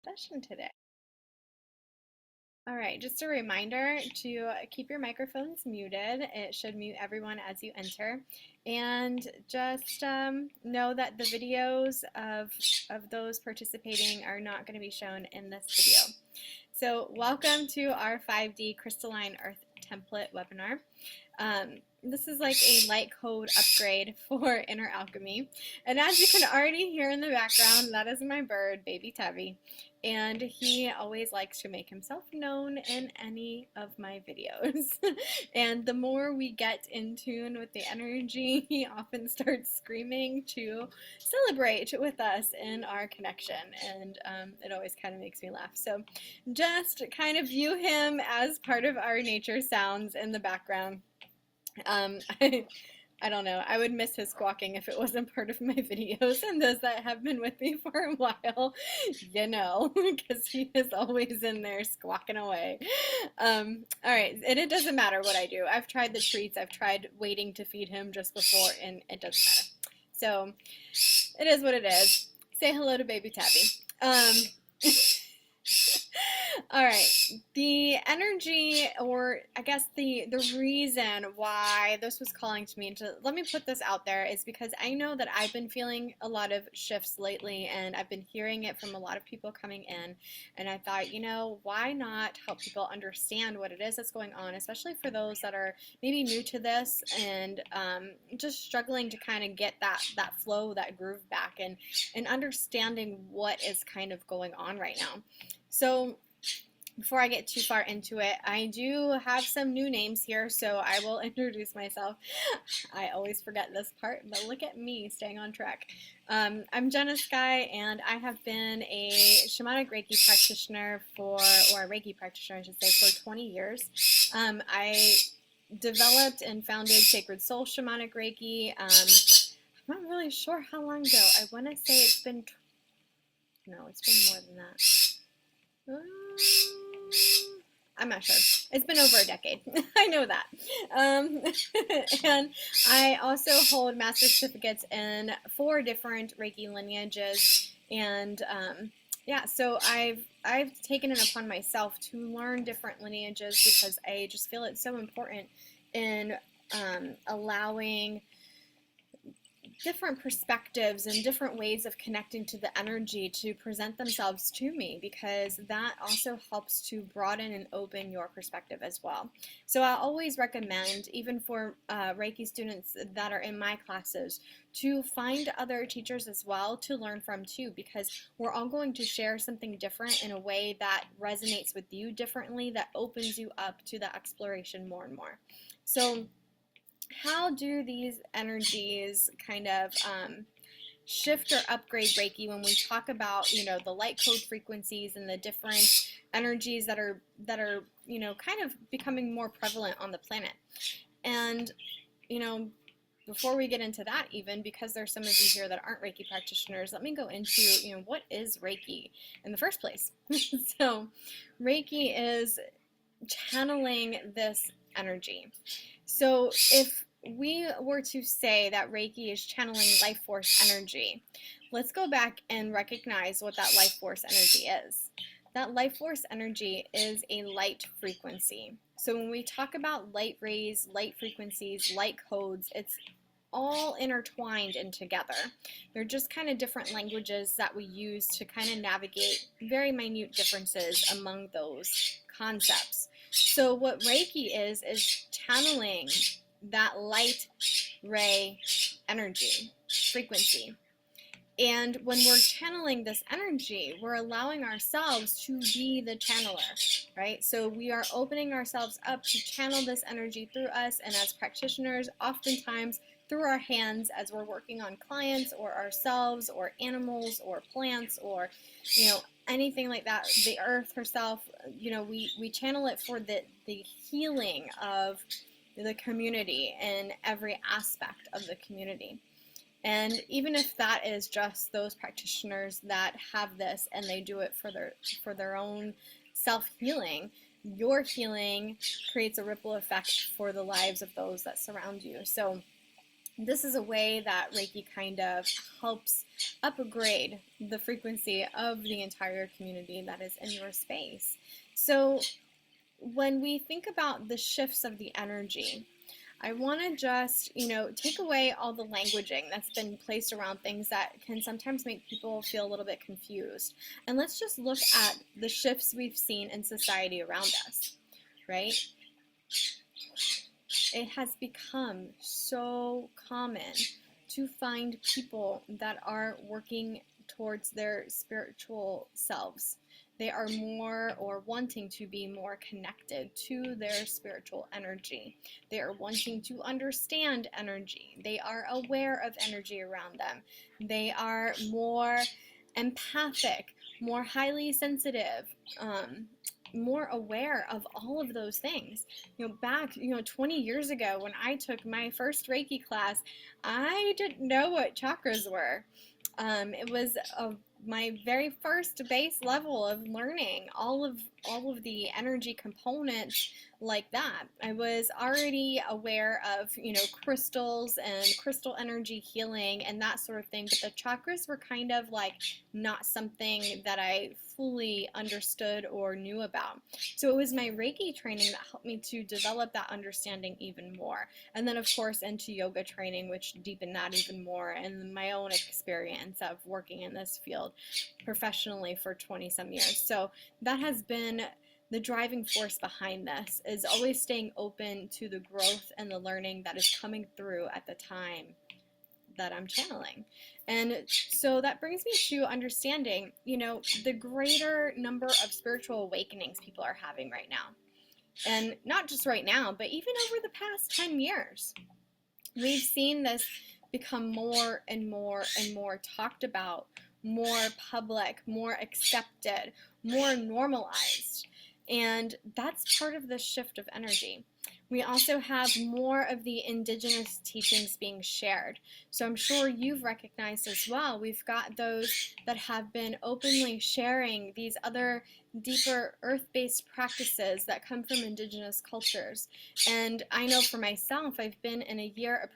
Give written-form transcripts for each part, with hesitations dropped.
session today. All right, just a reminder to keep your microphones muted. It should mute everyone as you enter. And just know that the videos of those participating are not going to be shown in this video. So welcome to our 5D Crystalline Earth Template webinar. This is like a light code upgrade for Inner Alchemy. And as you can already hear in the background, that is my bird, Baby Tubby. And he always likes to make himself known in any of my videos. And the more we get in tune with the energy, he often starts screaming to celebrate with us in our connection. And it always kind of makes me laugh. So just kind of view him as part of our nature sounds in the background. I don't know. I would miss his squawking if it wasn't part of my videos, and those that have been with me for a while, you know, because he is always in there squawking away. All right, and it doesn't matter what I do. I've tried the treats. I've tried waiting to feed him just before, and it doesn't matter. So it is what it is. Say hello to Baby Tabby. All right, the energy, or I guess the reason why this was calling to me, to let me put this out there, is because I know that I've been feeling a lot of shifts lately, and I've been hearing it from a lot of people coming in, and I thought, you know, why not help people understand what it is that's going on, especially for those that are maybe new to this and just struggling to kind of get that flow, that groove back, and understanding what is kind of going on right now. So before I get too far into it, I do have some new names here, so I will introduce myself. I always forget this part, but look at me staying on track. I'm Jenna Sky, and I have been a shamanic Reiki practitioner or a Reiki practitioner, I should say, for 20 years. I developed and founded Sacred Soul Shamanic Reiki. I'm not really sure how long ago. I want to say it's been, no, it's been more than that. I'm not sure. It's been over a decade. I know that. And I also hold master certificates in 4 different Reiki lineages. And yeah, so I've taken it upon myself to learn different lineages because I just feel it's so important in allowing different perspectives and different ways of connecting to the energy to present themselves to me, because that also helps to broaden and open your perspective as well. So I always recommend, even for Reiki students that are in my classes, to find other teachers as well to learn from too, because we're all going to share something different in a way that resonates with you differently, that opens you up to the exploration more and more. So how do these energies kind of shift or upgrade Reiki when we talk about, you know, the light code frequencies and the different energies that are you know, kind of becoming more prevalent on the planet? And you know, before we get into that, even because there's some of you here that aren't Reiki practitioners, let me go into, you know, what is Reiki in the first place. So Reiki is channeling this energy. So if we were to say that Reiki is channeling life force energy, let's go back and recognize what that life force energy is. That life force energy is a light frequency. So when we talk about light rays, light frequencies, light codes, it's all intertwined and together. They're just kind of different languages that we use to kind of navigate very minute differences among those concepts. So what Reiki is channeling that light ray energy, frequency. And when we're channeling this energy, we're allowing ourselves to be the channeler, right? So we are opening ourselves up to channel this energy through us, and as practitioners, oftentimes through our hands as we're working on clients or ourselves or animals or plants or, you know, anything like that, the earth herself, you know, we channel it for the healing of the community and every aspect of the community. And even if that is just those practitioners that have this and they do it for their own self-healing, your healing creates a ripple effect for the lives of those that surround you. So This is a way that Reiki kind of helps upgrade the frequency of the entire community that is in your space. So when we think about the shifts of the energy, I want to just, take away all the languaging that's been placed around things that can sometimes make people feel a little bit confused. And let's just look at the shifts we've seen in society around us, right? It has become so common to find people that are working towards their spiritual selves. They are more or wanting to be more connected to their spiritual energy. They are wanting to understand energy. They are aware of energy around them. They are more empathic, more highly sensitive, more aware of all of those things. Back, 20 years ago when I took my first Reiki class, I didn't know what chakras were. It was my very first base level of learning all of the energy components like that. I was already aware of crystals and crystal energy healing and that sort of thing, but the chakras were kind of like not something that I fully understood or knew about. So it was my Reiki training that helped me to develop that understanding even more. And then of course into yoga training, which deepened that even more, and my own experience of working in this field professionally for 20 some years. So that has been the driving force behind this, is always staying open to the growth and the learning that is coming through at the time that I'm channeling. And so that brings me to understanding, the greater number of spiritual awakenings people are having right now. And not just right now, but even over the past 10 years. We've seen this become more and more and more talked about, more public, more accepted, more normalized. And that's part of the shift of energy. We also have more of the indigenous teachings being shared. So I'm sure you've recognized as well, we've got those that have been openly sharing these other deeper earth-based practices that come from indigenous cultures. And I know for myself, I've been in a year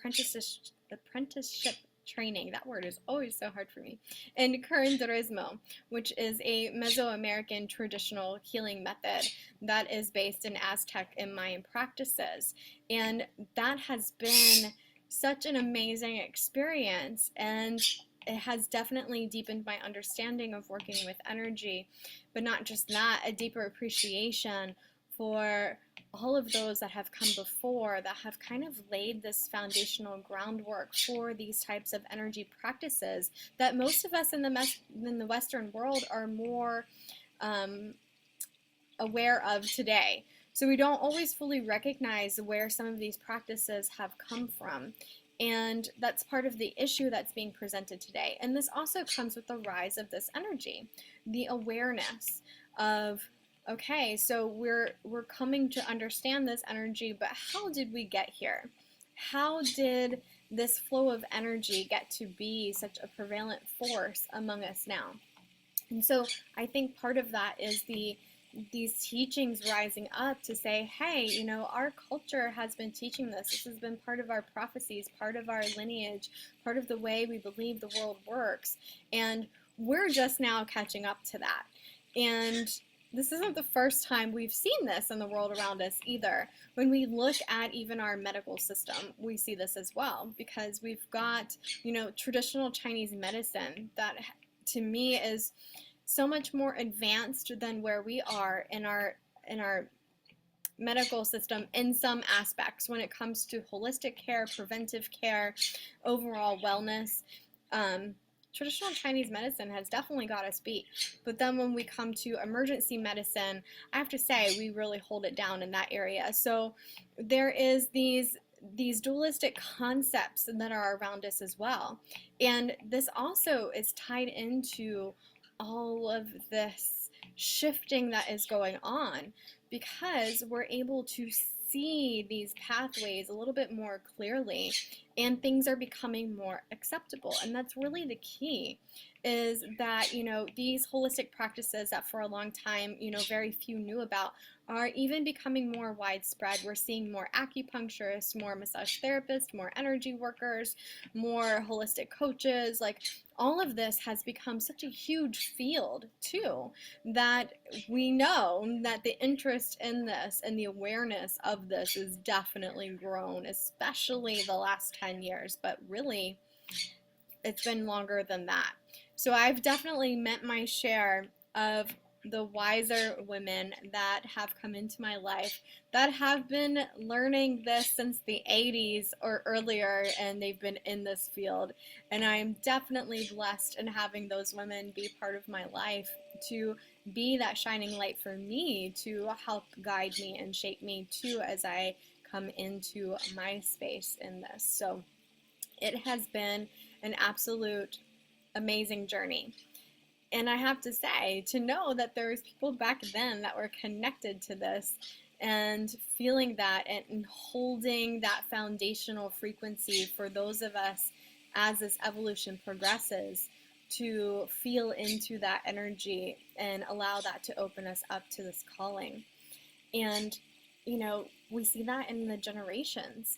apprenticeship training, that word is always so hard for me, in curanderismo, which is a Mesoamerican traditional healing method that is based in Aztec and Mayan practices. And that has been such an amazing experience, and it has definitely deepened my understanding of working with energy, but not just that, a deeper appreciation for all of those that have come before that have kind of laid this foundational groundwork for these types of energy practices that most of us in the Western world are more aware of today. So we don't always fully recognize where some of these practices have come from. And that's part of the issue that's being presented today. And this also comes with the rise of this energy, the awareness of, okay, so we're coming to understand this energy, but how did we get here? How did this flow of energy get to be such a prevalent force among us now? And so I think part of that is these teachings rising up to say, hey, our culture has been teaching this. This has been part of our prophecies, part of our lineage, part of the way we believe the world works. And we're just now catching up to that. And this isn't the first time we've seen this in the world around us either. When we look at even our medical system, we see this as well, because we've got, traditional Chinese medicine that to me is so much more advanced than where we are in our medical system in some aspects when it comes to holistic care, preventive care, overall wellness. Traditional Chinese medicine has definitely got us beat. But then when we come to emergency medicine, I have to say we really hold it down in that area. So there is these dualistic concepts that are around us as well. And this also is tied into all of this shifting that is going on, because we're able to see these pathways a little bit more clearly, and things are becoming more acceptable. And that's really the key, is that, these holistic practices that for a long time, very few knew about are even becoming more widespread. We're seeing more acupuncturists, more massage therapists, more energy workers, more holistic coaches. Like, all of this has become such a huge field too, that we know that the interest in this and the awareness of this is definitely grown, especially the last 10 years, but really it's been longer than that. So I've definitely met my share of the wiser women that have come into my life that have been learning this since the 80s or earlier, and they've been in this field. And I'm definitely blessed in having those women be part of my life to be that shining light for me, to help guide me and shape me too as I come into my space in this. So it has been an absolute amazing journey. And I have to say, to know that there was people back then that were connected to this and feeling that and holding that foundational frequency for those of us as this evolution progresses to feel into that energy and allow that to open us up to this calling. And, we see that in the generations,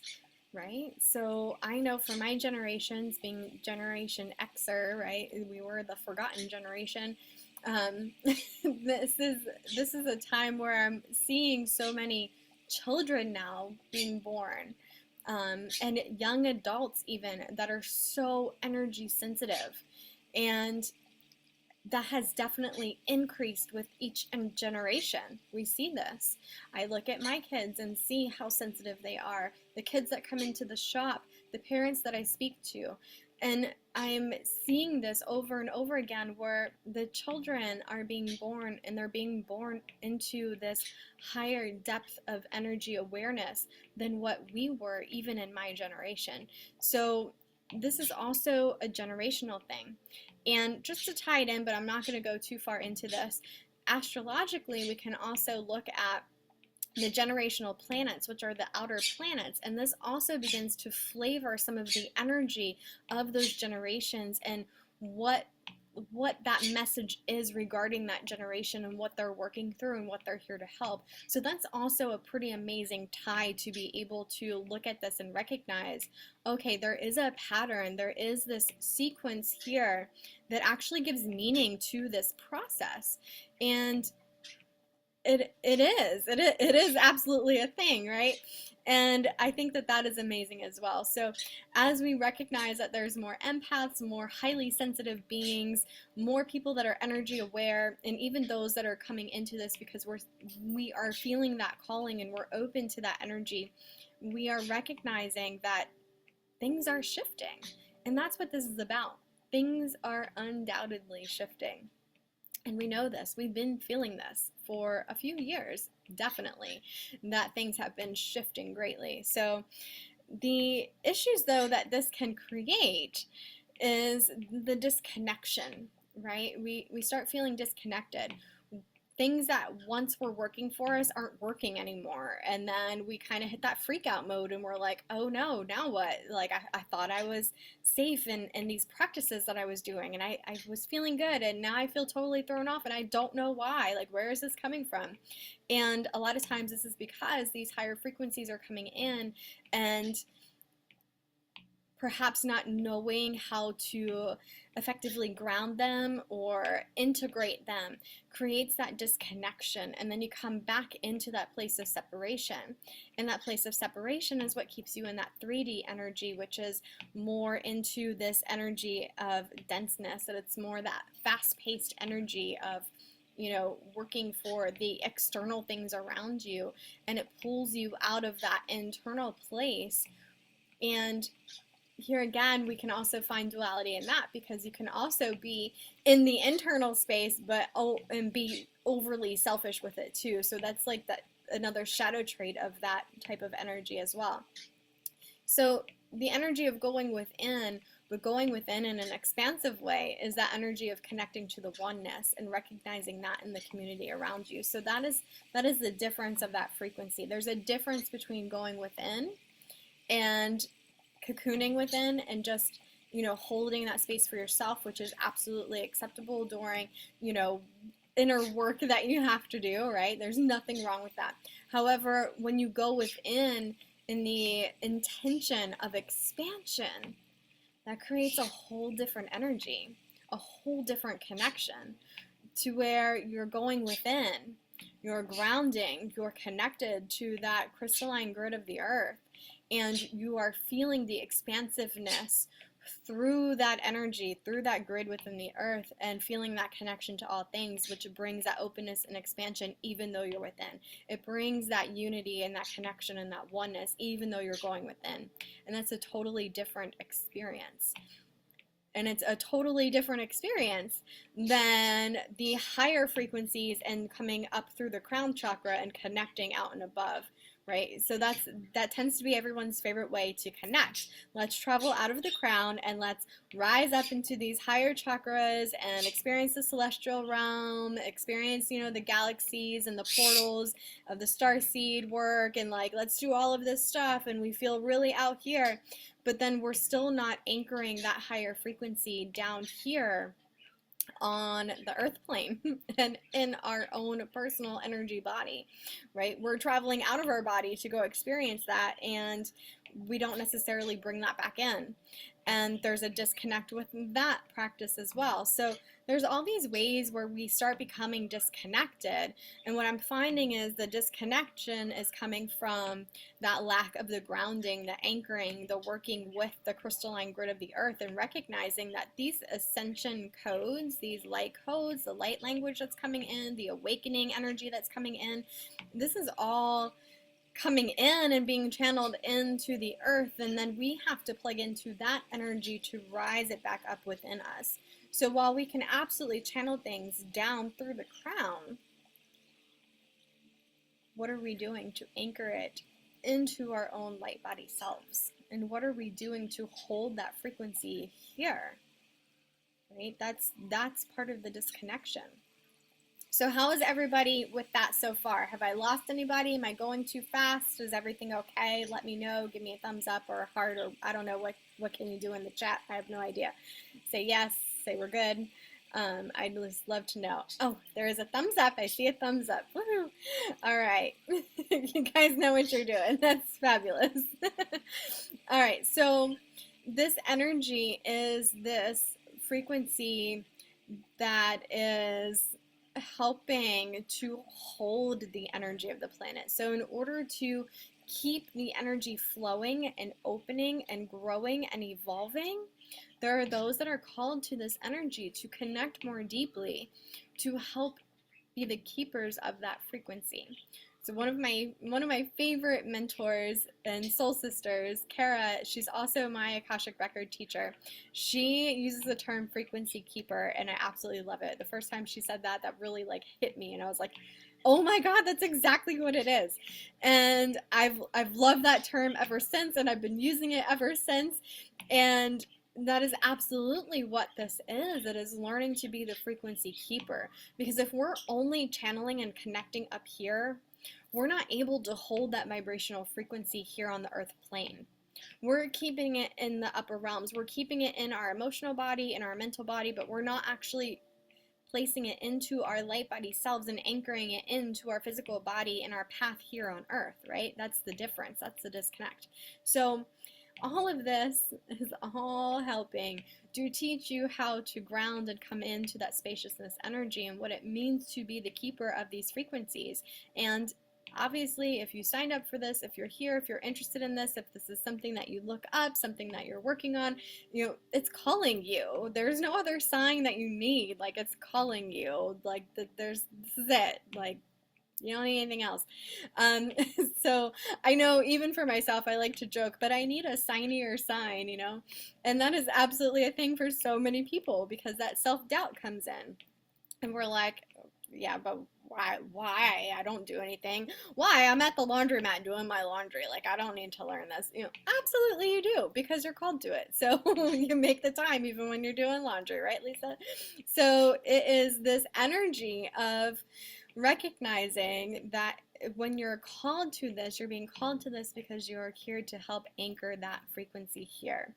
right? So I know for my generations, being Generation Xer, right? We were the forgotten generation. This is a time where I'm seeing so many children now being born, and young adults even that are so energy sensitive, and that has definitely increased with each generation. We see this. I look at my kids and see how sensitive they are. The kids that come into the shop, the parents that I speak to. And I'm seeing this over and over again where the children are being born and they're being born into this higher depth of energy awareness than what we were even in my generation. So this is also a generational thing. And just to tie it in, but I'm not going to go too far into this, astrologically, we can also look at the generational planets, which are the outer planets, and this also begins to flavor some of the energy of those generations and what that message is regarding that generation and what they're working through and what they're here to help. So that's also a pretty amazing tie to be able to look at this and recognize, okay, there is a pattern, there is this sequence here that actually gives meaning to this process. And it is absolutely a thing, right? And I think that that is amazing as well. So as we recognize that there's more empaths, more highly sensitive beings, more people that are energy aware, and even those that are coming into this because we are feeling that calling and we're open to that energy, we are recognizing that things are shifting. And that's what this is about. Things are undoubtedly shifting. And we know this. We've been feeling this for a few years, definitely, that things have been shifting greatly. So the issues, though, that this can create is the disconnection, right? We start feeling disconnected. Things that once were working for us aren't working anymore. And then we kind of hit that freak out mode and we're like, oh no, now what? Like, I thought I was safe in these practices that I was doing and I was feeling good, and now I feel totally thrown off and I don't know why. Like, where is this coming from? And a lot of times this is because these higher frequencies are coming in and perhaps not knowing how to effectively ground them or integrate them creates that disconnection, and then you come back into that place of separation. And that place of separation is what keeps you in that 3D energy, which is more into this energy of denseness, that it's more that fast-paced energy of working for the external things around you, and it pulls you out of that internal place. And here again, we can also find duality in that, because you can also be in the internal space and be overly selfish with it too. So that's like that another shadow trait of that type of energy as well. So the energy of going within, but going within in an expansive way, is that energy of connecting to the oneness and recognizing that in the community around you. So that is the difference of that frequency. There's a difference between going within and cocooning within and just holding that space for yourself, which is absolutely acceptable during, inner work that you have to do, right? There's nothing wrong with that. However, when you go within in the intention of expansion, that creates a whole different energy, a whole different connection to where you're going within, you're grounding, you're connected to that crystalline grid of the earth, and you are feeling the expansiveness through that energy, through that grid within the earth, and feeling that connection to all things, which brings that openness and expansion even though you're within. It brings that unity and that connection and that oneness even though you're going within. And that's a totally different experience. And it's a totally different experience than the higher frequencies and coming up through the crown chakra and connecting out and above, right? So that tends to be everyone's favorite way to connect. Let's travel out of the crown and let's rise up into these higher chakras and experience the celestial realm, experience, the galaxies and the portals of the starseed work, and let's do all of this stuff, and we feel really out here. But then we're still not anchoring that higher frequency down here on the earth plane and in our own personal energy body, right? We're traveling out of our body to go experience that, and we don't necessarily bring that back in. And there's a disconnect with that practice as well. So there's all these ways where we start becoming disconnected. And what I'm finding is the disconnection is coming from that lack of the grounding, the anchoring, the working with the crystalline grid of the earth, and recognizing that these ascension codes, these light codes, the light language that's coming in, the awakening energy that's coming in, this is all coming in and being channeled into the earth, and then we have to plug into that energy to rise it back up within us. So while we can absolutely channel things down through the crown, what are we doing to anchor it into our own light body selves? And what are we doing to hold that frequency here? Right? That's part of the disconnection. So how is everybody with that so far? Have I lost anybody? Am I going too fast? Is everything okay? Let me know. Give me a thumbs up or a heart, or I don't know, what can you do in the chat? I have no idea. Say yes, say we're good. I'd just love to know. Oh, there is a thumbs up. I see a thumbs up. Woohoo! All right. You guys know what you're doing. That's fabulous. All right. So this energy is this frequency that is helping to hold the energy of the planet. So in order to keep the energy flowing and opening and growing and evolving, there are those that are called to this energy to connect more deeply, to help be the keepers of that frequency. So one of my favorite mentors and soul sisters, Kara, she's also my Akashic Record teacher. She uses the term frequency keeper, and I absolutely love it. The first time she said that really hit me, and I was like, oh my God, that's exactly what it is. And I've loved that term ever since, and I've been using it ever since. And that is absolutely what this is. It is learning to be the frequency keeper. Because if we're only channeling and connecting up here, we're not able to hold that vibrational frequency here on the earth plane. We're keeping it in the upper realms. We're keeping it in our emotional body, in our mental body, but we're not actually placing it into our light body selves and anchoring it into our physical body and our path here on earth, right? That's the difference. That's the disconnect. So all of this is all helping to teach you how to ground and come into that spaciousness energy and what it means to be the keeper of these frequencies. And obviously, if you signed up for this, if you're here, if you're interested in this, if this is something that you look up, something that you're working on, it's calling you. There's no other sign that you need. It's calling you. This is it. You don't need anything else. So I know even for myself, I like to joke, but I need a signier sign, and that is absolutely a thing for so many people, because that self-doubt comes in and we're like, yeah, but why? I don't do anything. Why? I'm at the laundromat doing my laundry. I don't need to learn this. Absolutely you do, because you're called to it. So you make the time even when you're doing laundry, right, Lisa? So it is this energy of recognizing that when you're called to this, you're being called to this because you're here to help anchor that frequency here.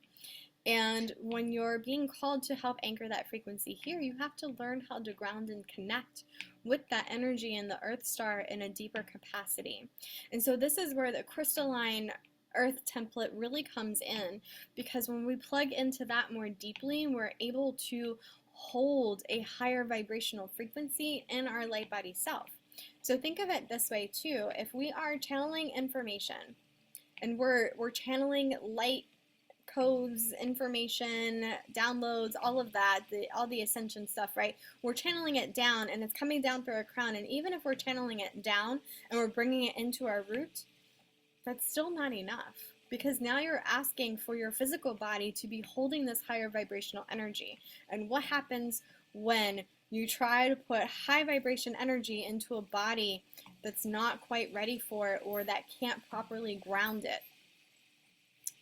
And when you're being called to help anchor that frequency here, you have to learn how to ground and connect with that energy in the Earth Star in a deeper capacity. And so this is where the crystalline Earth template really comes in, because when we plug into that more deeply, we're able to hold a higher vibrational frequency in our light body self. So think of it this way too. If we are channeling information and we're channeling light codes, information, downloads, all of that, all the ascension stuff, right? We're channeling it down and it's coming down through our crown. And even if we're channeling it down and we're bringing it into our root, that's still not enough, because now you're asking for your physical body to be holding this higher vibrational energy. And what happens when you try to put high vibration energy into a body that's not quite ready for it or that can't properly ground it?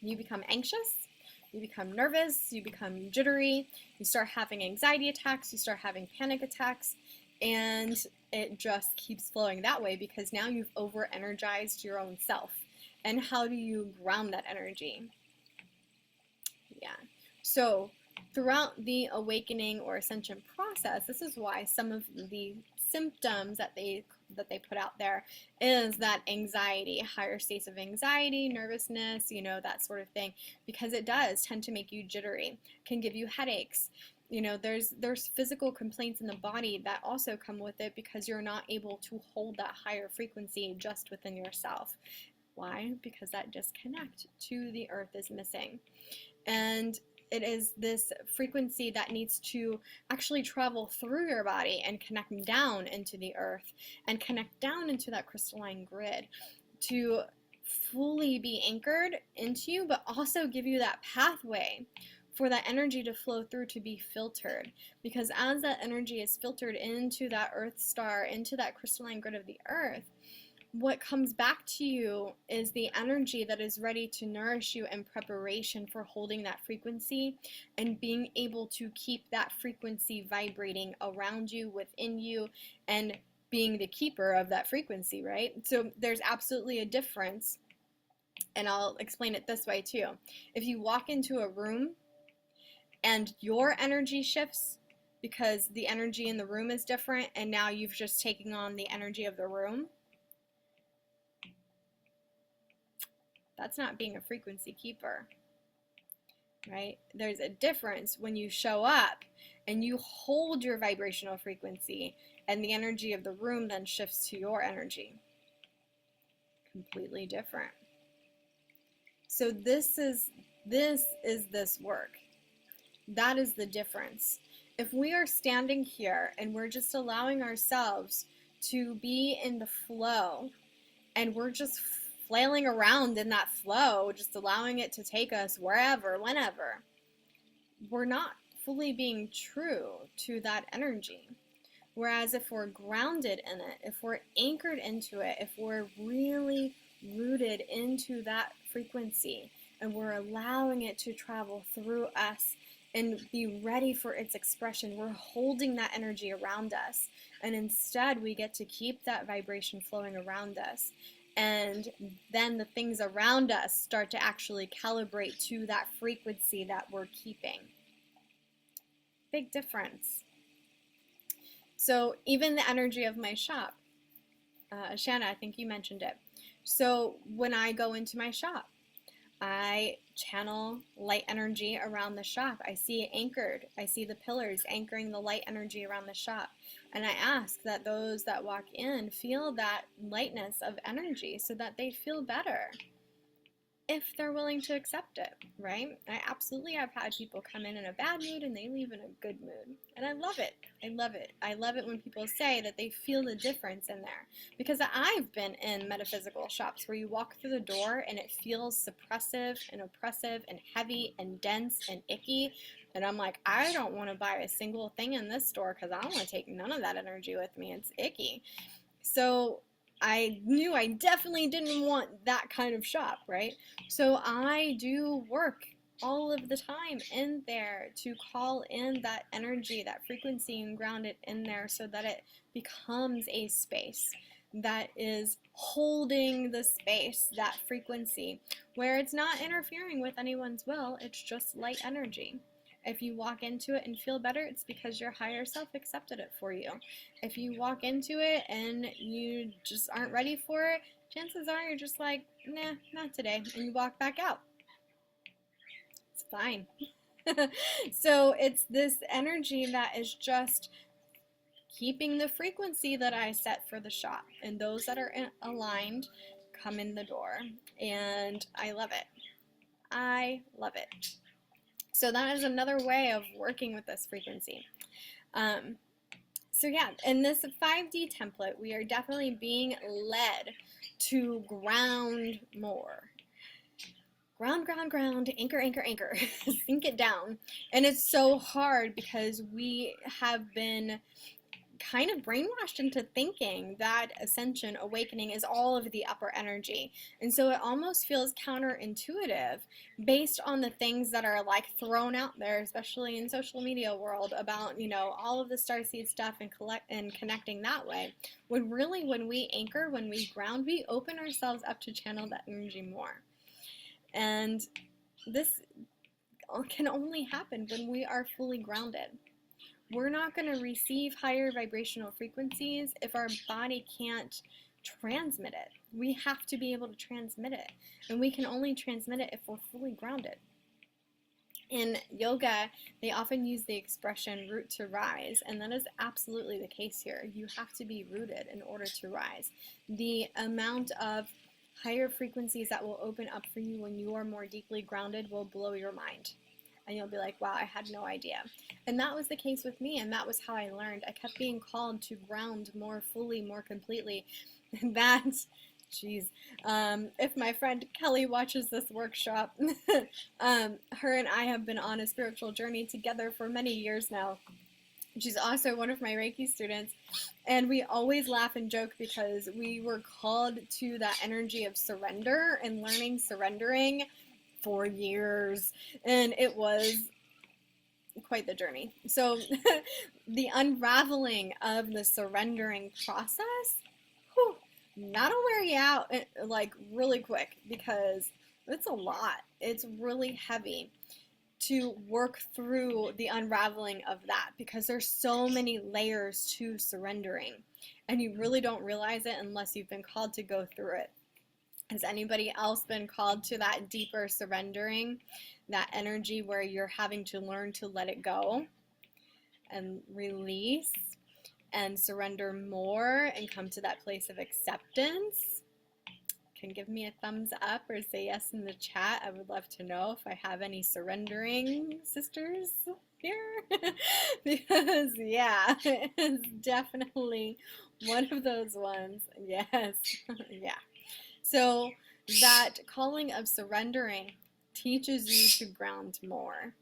You become anxious, you become nervous, you become jittery, you start having anxiety attacks, you start having panic attacks, and it just keeps flowing that way because now you've over-energized your own self. And how do you ground that energy? Yeah. So throughout the awakening or ascension process, this is why some of the symptoms that they put out there is that anxiety, higher states of anxiety, nervousness, that sort of thing, because it does tend to make you jittery, can give you headaches. There's physical complaints in the body that also come with it because you're not able to hold that higher frequency just within yourself. Why? Because that disconnect to the earth is missing. And it is this frequency that needs to actually travel through your body and connect down into the earth and connect down into that crystalline grid to fully be anchored into you, but also give you that pathway for that energy to flow through, to be filtered. Because as that energy is filtered into that earth star, into that crystalline grid of the earth, what comes back to you is the energy that is ready to nourish you in preparation for holding that frequency and being able to keep that frequency vibrating around you, within you, and being the keeper of that frequency, right? So there's absolutely a difference, and I'll explain it this way too. If you walk into a room and your energy shifts because the energy in the room is different, and now you've just taken on the energy of the room, that's not being a frequency keeper, right? There's a difference when you show up and you hold your vibrational frequency and the energy of the room then shifts to your energy. Completely different. So this is this work. That is the difference. If we are standing here and we're just allowing ourselves to be in the flow and we're just flailing around in that flow, just allowing it to take us wherever, whenever, we're not fully being true to that energy. Whereas if we're grounded in it, if we're anchored into it, if we're really rooted into that frequency and we're allowing it to travel through us and be ready for its expression, we're holding that energy around us. And instead, we get to keep that vibration flowing around us. And then the things around us start to actually calibrate to that frequency that we're keeping. Big difference. So even the energy of my shop, Shanna, I think you mentioned it. So when I go into my shop, I channel light energy around the shop. I see it anchored. I see the pillars anchoring the light energy around the shop. And I ask that those that walk in feel that lightness of energy so that they feel better if they're willing to accept it, right? I absolutely have had people come in a bad mood and they leave in a good mood. And I love it. I love it. I love it when people say that they feel the difference in there. Because I've been in metaphysical shops where you walk through the door and it feels suppressive and oppressive and heavy and dense and icky. And I'm like, I don't want to buy a single thing in this store because I don't want to take none of that energy with me. It's icky. So I knew I definitely didn't want that kind of shop, right? So I do work all of the time in there to call in that energy, that frequency, and ground it in there so that it becomes a space that is holding the space, that frequency, where it's not interfering with anyone's will, it's just light energy. If you walk into it and feel better, it's because your higher self accepted it for you. If you walk into it and you just aren't ready for it, chances are you're just like, nah, not today, and you walk back out. It's fine. So it's this energy that is just keeping the frequency that I set for the shop, and those that are aligned come in the door, and I love it. I love it. So that is another way of working with this frequency. So yeah, in this 5D template, we are definitely being led to ground more. Ground, ground, ground, anchor, anchor, anchor, sink it down. And it's so hard because we have been kind of brainwashed into thinking that ascension, awakening is all of the upper energy. And so it almost feels counterintuitive based on the things that are like thrown out there, especially in social media world, about, you know, all of the starseed stuff and connecting that way. When really, when we anchor, when we ground, we open ourselves up to channel that energy more. And this can only happen when we are fully grounded. We're not going to receive higher vibrational frequencies if our body can't transmit it. We have to be able to transmit it, and we can only transmit it if we're fully grounded. In yoga, they often use the expression root to rise, and that is absolutely the case here. You have to be rooted in order to rise. The amount of higher frequencies that will open up for you when you are more deeply grounded will blow your mind. And you'll be like, wow, I had no idea. And that was the case with me, and that was how I learned. I kept being called to ground more fully, more completely. And that, geez, if my friend Kelly watches this workshop, her and I have been on a spiritual journey together for many years now. She's also one of my Reiki students, and we always laugh and joke because we were called to that energy of surrender and learning surrendering for years, and it was quite the journey. So the unraveling of the surrendering process, whew, that'll wear you out like really quick, because it's a lot. It's really heavy to work through the unraveling of that, because there's so many layers to surrendering, and you really don't realize it unless you've been called to go through it. Has anybody else been called to that deeper surrendering, that energy where you're having to learn to let it go and release and surrender more and come to that place of acceptance? Can give me a thumbs up or say yes in the chat. I would love to know if I have any surrendering sisters here. Because yeah, it's definitely one of those ones. Yes. Yeah. So that calling of surrendering teaches you to ground more.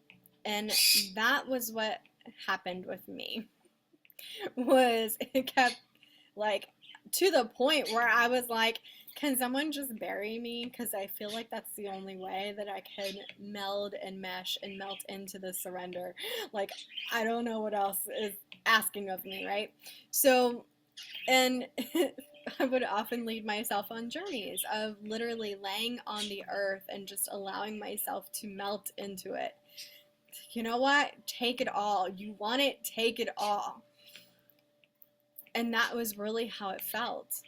And that was what happened with me. Was it kept like to the point where I was like, can someone just bury me? Because I feel like that's the only way that I can meld and mesh and melt into the surrender. Like, I don't know what else is asking of me, right? So, and I would often lead myself on journeys of literally laying on the earth and just allowing myself to melt into it. You know what? Take it all. You want it? Take it all. And that was really how it felt.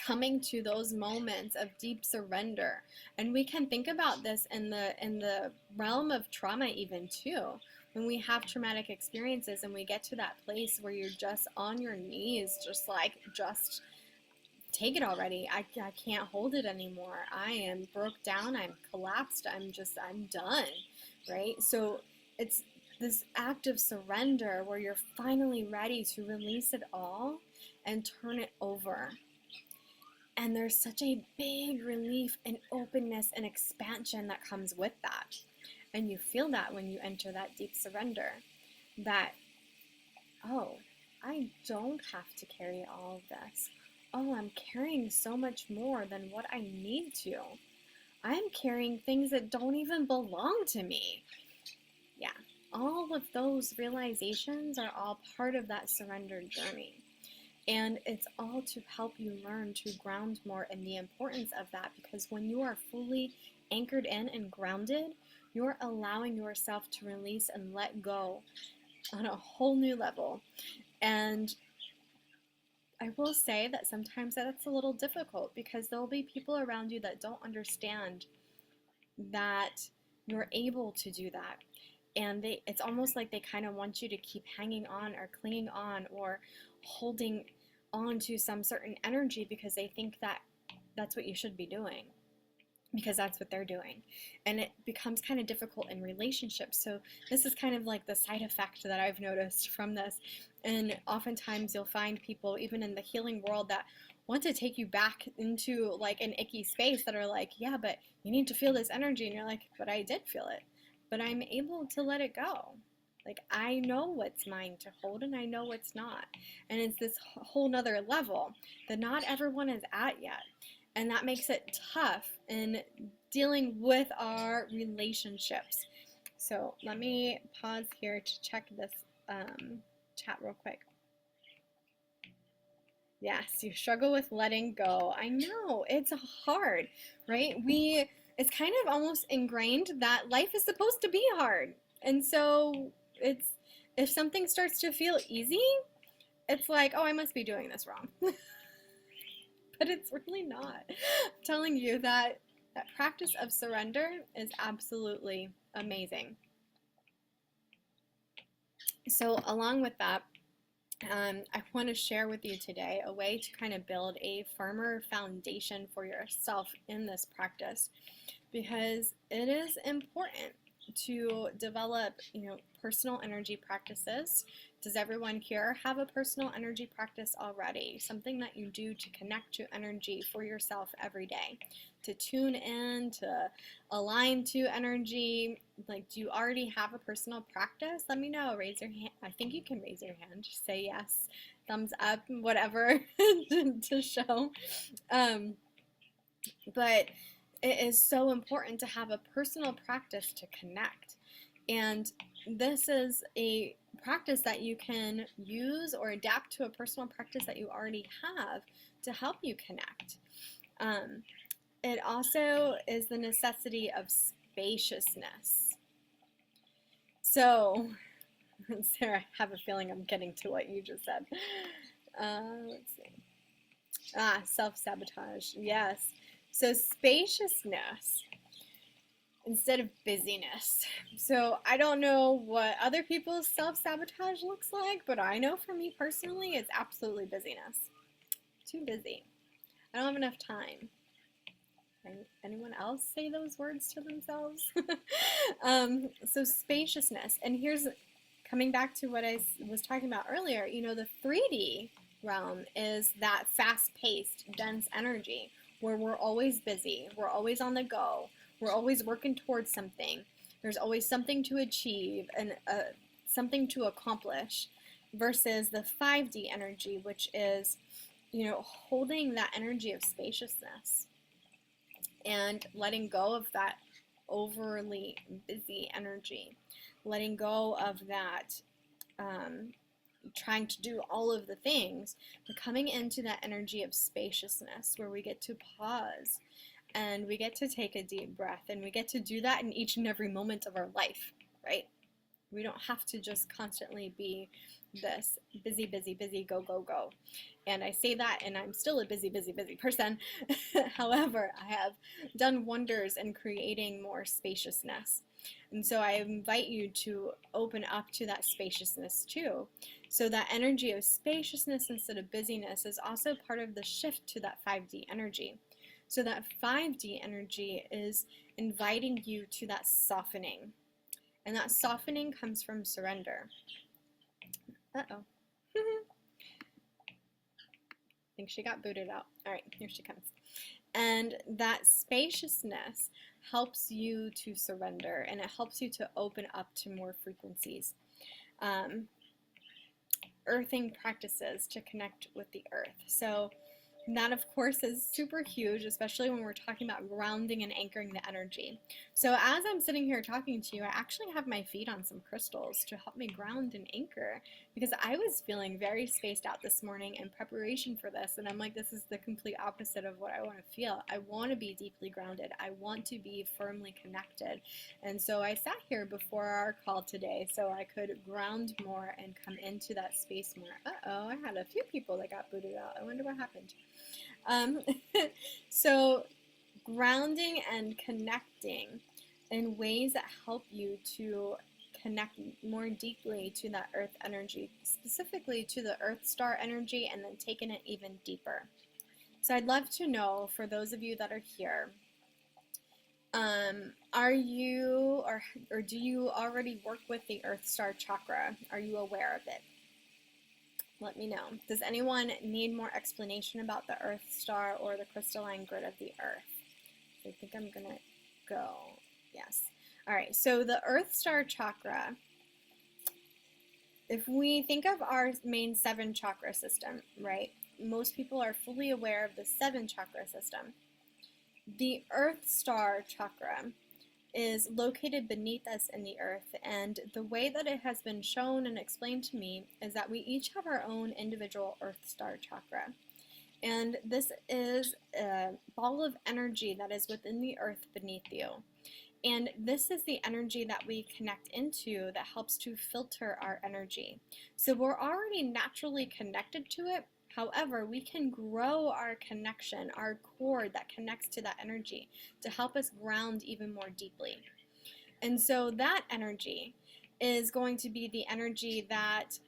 Coming to those moments of deep surrender. And we can think about this in the realm of trauma even too. When we have traumatic experiences and we get to that place where you're just on your knees, just take it already. I can't hold it anymore. I am broke down. I'm collapsed. I'm done, right? So it's this act of surrender where you're finally ready to release it all and turn it over. And there's such a big relief and openness and expansion that comes with that. And you feel that when you enter that deep surrender, that, oh, I don't have to carry all of this. Oh, I'm carrying so much more than what I need to. I'm carrying things that don't even belong to me. Yeah, all of those realizations are all part of that surrender journey. And it's all to help you learn to ground more and the importance of that, because when you are fully anchored in and grounded, you're allowing yourself to release and let go on a whole new level. And I will say that sometimes that's a little difficult because there'll be people around you that don't understand that you're able to do that. And it's almost like they kind of want you to keep hanging on or clinging on or holding on to some certain energy because they think that that's what you should be doing, because that's what they're doing. And it becomes kind of difficult in relationships. So this is kind of like the side effect that I've noticed from this. And oftentimes you'll find people, even in the healing world, that want to take you back into like an icky space, that are like, yeah, but you need to feel this energy. And you're like, but I did feel it, but I'm able to let it go. Like, I know what's mine to hold and I know what's not. And it's this whole nother level that not everyone is at yet. And that makes it tough in dealing with our relationships. So let me pause here to check this chat real quick. Yes, you struggle with letting go. I know, it's hard, right? It's kind of almost ingrained that life is supposed to be hard. And so if something starts to feel easy, it's like, oh, I must be doing this wrong. But it's really not. I'm telling you that practice of surrender is absolutely amazing. So along with that, I want to share with you today a way to kind of build a firmer foundation for yourself in this practice, because it is important to develop, personal energy practices. Does everyone here have a personal energy practice already? Something that you do to connect to energy for yourself every day, to tune in, to align to energy. Like, do you already have a personal practice? Let me know. Raise your hand. I think you can raise your hand. Just say yes, thumbs up, whatever to show. But it is so important to have a personal practice to connect. And this is a practice that you can use or adapt to a personal practice that you already have to help you connect. It also is the necessity of spaciousness. So, Sarah, I have a feeling I'm getting to what you just said. Let's see. Self-sabotage. Yes. So spaciousness instead of busyness. So I don't know what other people's self-sabotage looks like, but I know for me personally, it's absolutely busyness. Too busy. I don't have enough time. Anyone else say those words to themselves? So spaciousness. And here's coming back to what I was talking about earlier. The 3D realm is that fast-paced, dense energy where we're always busy, we're always on the go, we're always working towards something. There's always something to achieve and something to accomplish, versus the 5D energy, which is, holding that energy of spaciousness and letting go of that overly busy energy, letting go of that trying to do all of the things, but coming into that energy of spaciousness where we get to pause and we get to take a deep breath, and we get to do that in each and every moment of our life, right? We don't have to just constantly be this busy, busy, busy, go, go, go. And I say that, and I'm still a busy, busy, busy person. However, I have done wonders in creating more spaciousness. And so I invite you to open up to that spaciousness too. So that energy of spaciousness instead of busyness is also part of the shift to that 5D energy. So that 5D energy is inviting you to that softening. And that softening comes from surrender. Uh-oh. I think she got booted out. All right, here she comes. And that spaciousness helps you to surrender, and it helps you to open up to more frequencies. Earthing practices to connect with the earth. So that, of course, is super huge, especially when we're talking about grounding and anchoring the energy. So as I'm sitting here talking to you, I actually have my feet on some crystals to help me ground and anchor, because I was feeling very spaced out this morning in preparation for this, and I'm like, this is the complete opposite of what I want to feel. I want to be deeply grounded. I want to be firmly connected. And so I sat here before our call today so I could ground more and come into that space more. Uh-oh, I had a few people that got booted out. I wonder what happened. Um, so grounding and connecting in ways that help you to connect more deeply to that earth energy, specifically to the earth star energy, and then taking it even deeper. So I'd love to know, for those of you that are here, are you or do you already work with the earth star chakra? Are you aware of it? Let me know. Does anyone need more explanation about the earth star or the crystalline grid of the earth? I think I'm gonna go. Yes. All right. So the earth star chakra, if we think of our main 7 chakra system, right? Most people are fully aware of the 7 chakra system. The earth star chakra is located beneath us in the earth, and the way that it has been shown and explained to me is that we each have our own individual earth star chakra. And this is a ball of energy that is within the earth beneath you. And this is the energy that we connect into that helps to filter our energy. So we're already naturally connected to it. However, we can grow our connection, our cord that connects to that energy, to help us ground even more deeply. And so that energy is going to be the energy that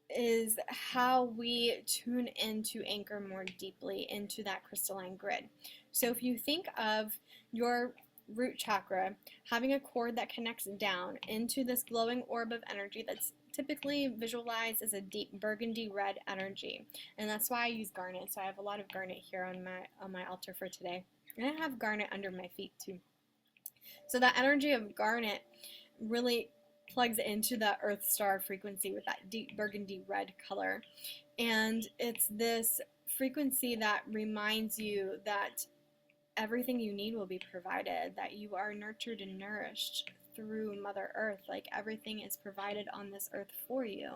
is how we tune in to anchor more deeply into that crystalline grid. So if you think of your root chakra having a cord that connects down into this glowing orb of energy that's typically visualized as a deep burgundy red energy, and that's why I use garnet. So I have a lot of garnet here on my altar for today, and I have garnet under my feet too. So that energy of garnet really plugs into the earth star frequency with that deep burgundy red color, and it's this frequency that reminds you that everything you need will be provided, that you are nurtured and nourished through Mother Earth. Like, everything is provided on this earth for you.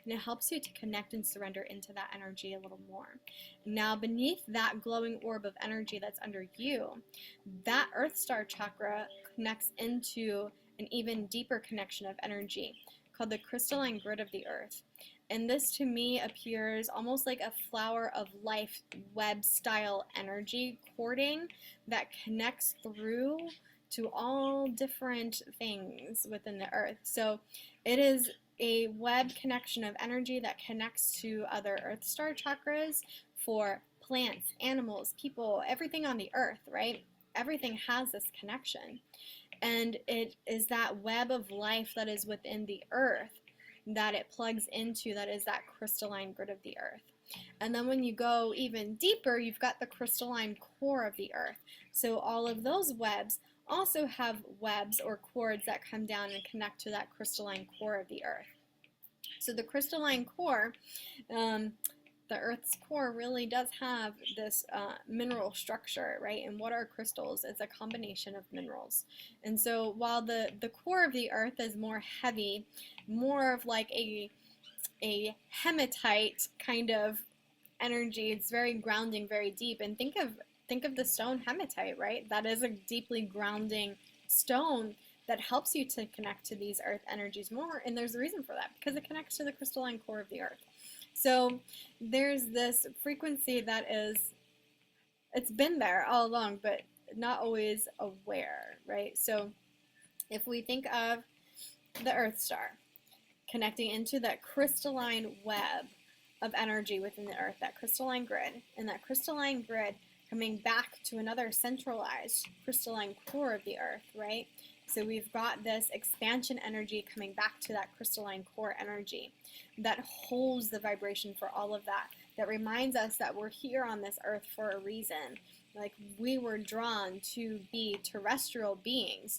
And it helps you to connect and surrender into that energy a little more. Now, beneath that glowing orb of energy that's under you, that earth star chakra connects into an even deeper connection of energy called the crystalline grid of the earth. And this to me appears almost like a flower of life web style energy cording that connects through to all different things within the earth. So it is a web connection of energy that connects to other earth star chakras for plants, animals, people, everything on the earth, right? Everything has this connection. And it is that web of life that is within the earth that it plugs into, that is that crystalline grid of the earth. And then when you go even deeper, you've got the crystalline core of the earth. So all of those webs also have webs or cords that come down and connect to that crystalline core of the earth. So the crystalline core, the Earth's core really does have this mineral structure, right? And what are crystals? It's a combination of minerals. And so while the core of the Earth is more heavy, more of like a hematite kind of energy, it's very grounding, very deep. And think of the stone hematite, right? That is a deeply grounding stone that helps you to connect to these earth energies more. And there's a reason for that, because it connects to the crystalline core of the earth. So there's this frequency that it's been there all along, but not always aware, right? So if we think of the Earth Star connecting into that crystalline web of energy within the Earth, that crystalline grid, and that crystalline grid coming back to another centralized crystalline core of the Earth, right? So we've got this expansion energy coming back to that crystalline core energy that holds the vibration for all of that, that reminds us that we're here on this earth for a reason. Like, we were drawn to be terrestrial beings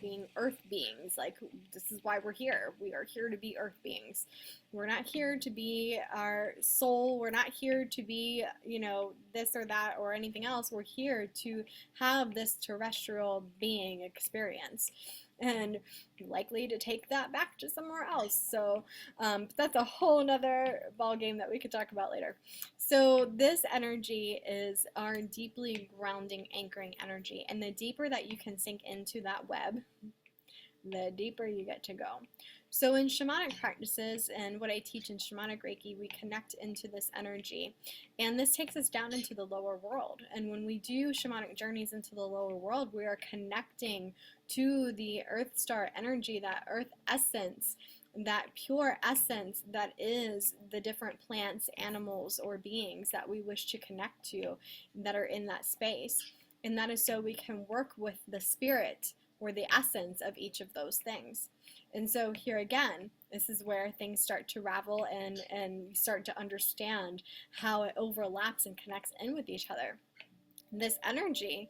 being earth beings. Like, this is why we're here. We are here to be earth beings. We're not here to be our soul. We're not here to be, this or that or anything else. We're here to have this terrestrial being experience. and likely to take that back to somewhere else. So that's a whole nother ball game that we could talk about later. So this energy is our deeply grounding, anchoring energy, and the deeper that you can sink into that web, the deeper you get to go. So in shamanic practices and what I teach in shamanic Reiki, we connect into this energy, and this takes us down into the lower world. And when we do shamanic journeys into the lower world, we are connecting to the earth star energy, that earth essence, that pure essence that is the different plants, animals, or beings that we wish to connect to that are in that space. And that is so we can work with the spirit or the essence of each of those things. And so here again, this is where things start to ravel and you start to understand how it overlaps and connects in with each other. This energy,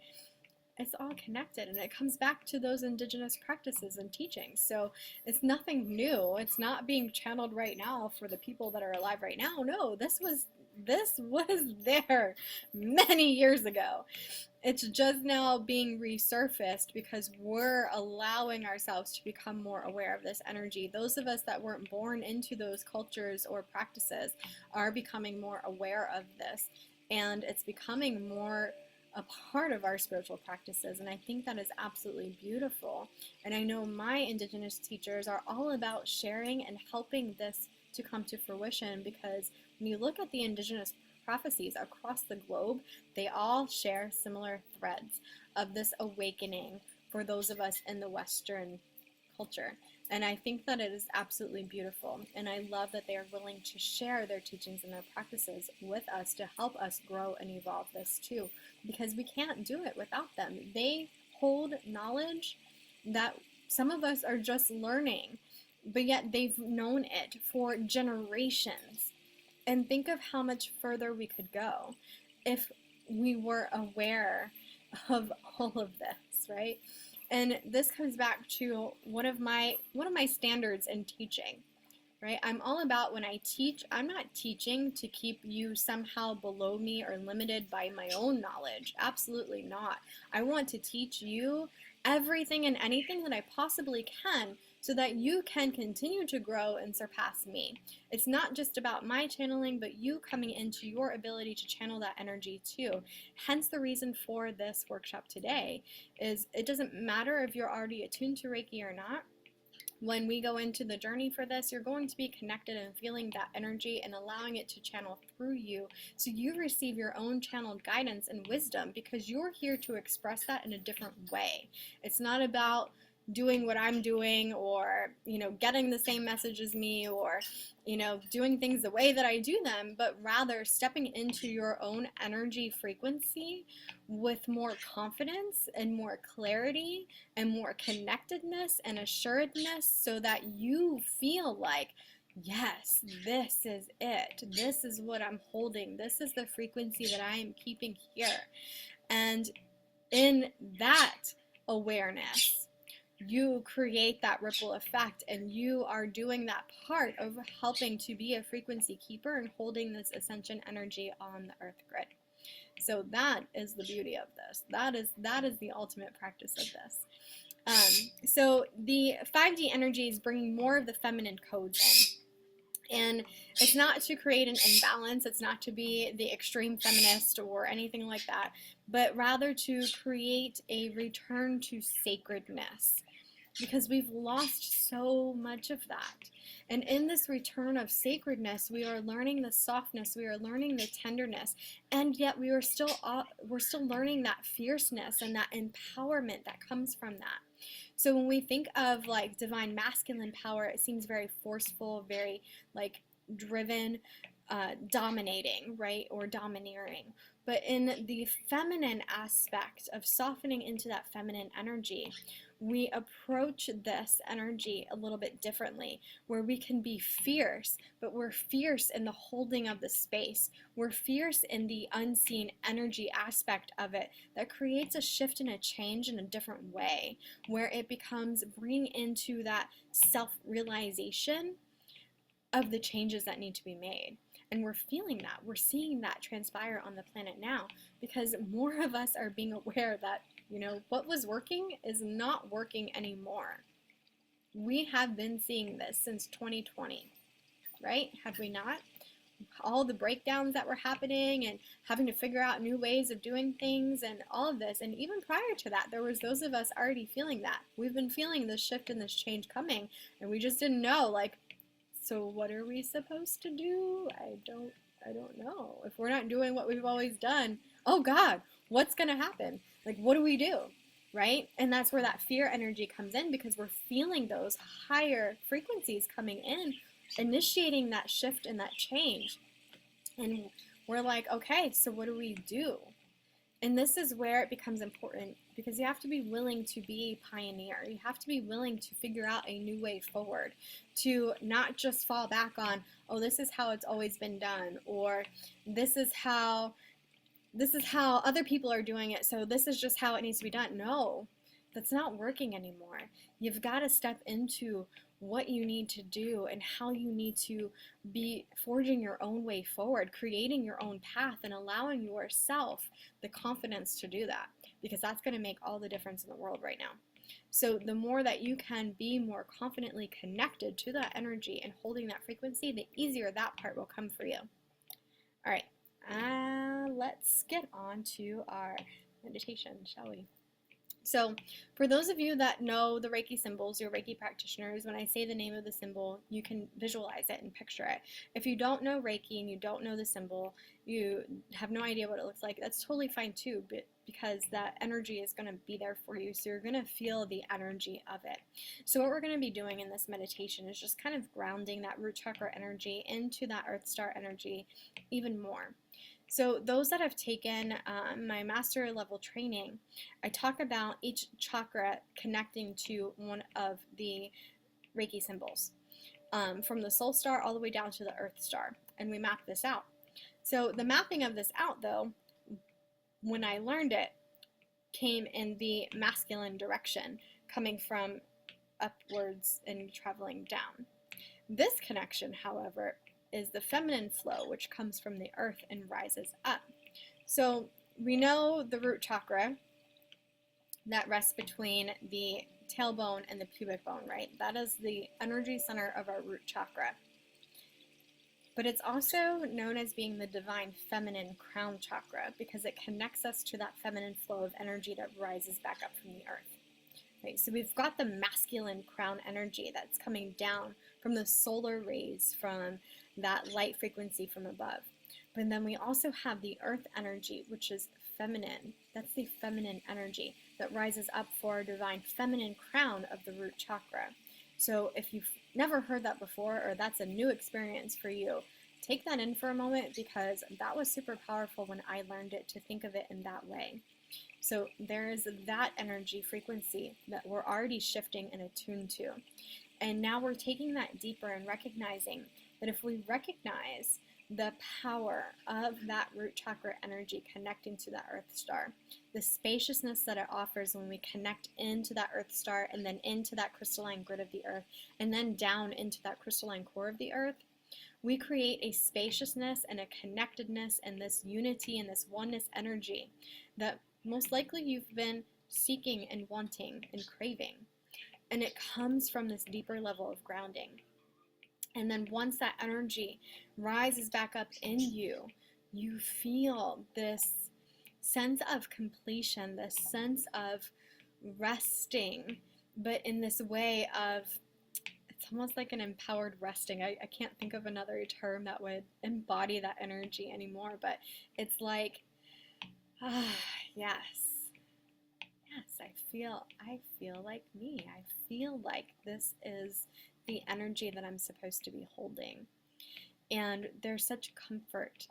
it's all connected, and it comes back to those indigenous practices and teachings. So it's nothing new. It's not being channeled right now for the people that are alive right now. No, this was there many years ago. It's just now being resurfaced because we're allowing ourselves to become more aware of this energy. Those of us that weren't born into those cultures or practices are becoming more aware of this, and it's becoming more a part of our spiritual practices, and I think that is absolutely beautiful. And I know my indigenous teachers are all about sharing and helping this to come to fruition, because when you look at the indigenous prophecies across the globe, they all share similar threads of this awakening for those of us in the Western culture. And I think that it is absolutely beautiful. And I love that they are willing to share their teachings and their practices with us to help us grow and evolve this too, because we can't do it without them. They hold knowledge that some of us are just learning, but yet they've known it for generations. And think of how much further we could go if we were aware of all of this, right? And this comes back to one of my standards in teaching, right? I'm all about, when I teach, I'm not teaching to keep you somehow below me or limited by my own knowledge. Absolutely not. I want to teach you everything and anything that I possibly can so that you can continue to grow and surpass me. It's not just about my channeling, but you coming into your ability to channel that energy too. Hence the reason for this workshop today is it doesn't matter if you're already attuned to Reiki or not. When we go into the journey for this, you're going to be connected and feeling that energy and allowing it to channel through you, so you receive your own channeled guidance and wisdom, because you're here to express that in a different way. It's not about doing what I'm doing, or getting the same message as me, or doing things the way that I do them, but rather stepping into your own energy frequency with more confidence and more clarity and more connectedness and assuredness, so that you feel like, yes, this is it. This is what I'm holding. This is the frequency that I am keeping here. And in that awareness, you create that ripple effect, and you are doing that part of helping to be a frequency keeper and holding this ascension energy on the earth grid. So that is the beauty of this. That is the ultimate practice of this. So the 5D energy is bringing more of the feminine codes in. And it's not to create an imbalance, it's not to be the extreme feminist or anything like that, but rather to create a return to sacredness, because we've lost so much of that. And in this return of sacredness, we are learning the softness, we are learning the tenderness, and yet we're still learning that fierceness and that empowerment that comes from that. So when we think of like divine masculine power, it seems very forceful, very like driven, dominating, right? Or domineering. But in the feminine aspect of softening into that feminine energy, we approach this energy a little bit differently, where we can be fierce, but we're fierce in the holding of the space. We're fierce in the unseen energy aspect of it that creates a shift and a change in a different way, where it becomes bringing into that self-realization of the changes that need to be made. And we're feeling that. We're seeing that transpire on the planet now, because more of us are being aware that What was working is not working anymore. We have been seeing this since 2020, right? Have we not? All the breakdowns that were happening and having to figure out new ways of doing things and all of this. And even prior to that, there was those of us already feeling that. We've been feeling this shift and this change coming, and we just didn't know, like, so what are we supposed to do? I don't know. If we're not doing what we've always done, oh God, what's going to happen? Like, what do we do? Right? And that's where that fear energy comes in, because we're feeling those higher frequencies coming in, initiating that shift and that change. And we're like, okay, so what do we do? And this is where it becomes important, because you have to be willing to be a pioneer. You have to be willing to figure out a new way forward, to not just fall back on, oh, this is how it's always been done, or this is how other people are doing it, so this is just how it needs to be done. No, that's not working anymore. You've got to step into what you need to do and how you need to be forging your own way forward, creating your own path, and allowing yourself the confidence to do that, because that's going to make all the difference in the world right now. So the more that you can be more confidently connected to that energy and holding that frequency, the easier that part will come for you. All right. Let's get on to our meditation, shall we? So for those of you that know the Reiki symbols, you're Reiki practitioners, when I say the name of the symbol, you can visualize it and picture it. If you don't know Reiki and you don't know the symbol, you have no idea what it looks like, that's totally fine too, because that energy is going to be there for you, so you're going to feel the energy of it. So what we're going to be doing in this meditation is just kind of grounding that root chakra energy into that Earth Star energy even more. So those that have taken my master level training, I talk about each chakra connecting to one of the Reiki symbols, from the soul star all the way down to the Earth Star, and we map this out. So the mapping of this out, though, when I learned it, came in the masculine direction, coming from upwards and traveling down. This connection, however, is the feminine flow, which comes from the earth and rises up. So we know the root chakra that rests between the tailbone and the pubic bone, right? That is the energy center of our root chakra. But it's also known as being the divine feminine crown chakra, because it connects us to that feminine flow of energy that rises back up from the earth. Right? So we've got the masculine crown energy that's coming down from the solar rays, from that light frequency from above. But then we also have the earth energy, which is feminine. That's the feminine energy that rises up for our divine feminine crown of the root chakra. So if you've never heard that before, or that's a new experience for you, take that in for a moment, because that was super powerful when I learned it, to think of it in that way. So there is that energy frequency that we're already shifting and attuned to. And now we're taking that deeper and recognizing that if we recognize the power of that root chakra energy connecting to that Earth Star, the spaciousness that it offers when we connect into that Earth Star and then into that crystalline grid of the Earth and then down into that crystalline core of the Earth, we create a spaciousness and a connectedness and this unity and this oneness energy that most likely you've been seeking and wanting and craving. And it comes from this deeper level of grounding. And then once that energy rises back up in you, you feel this sense of completion, this sense of resting, but in this way of, it's almost like an empowered resting. I can't think of another term that would embody that energy anymore, but it's like, yes, I feel like me. I feel like this is the energy that I'm supposed to be holding. And there's such comfort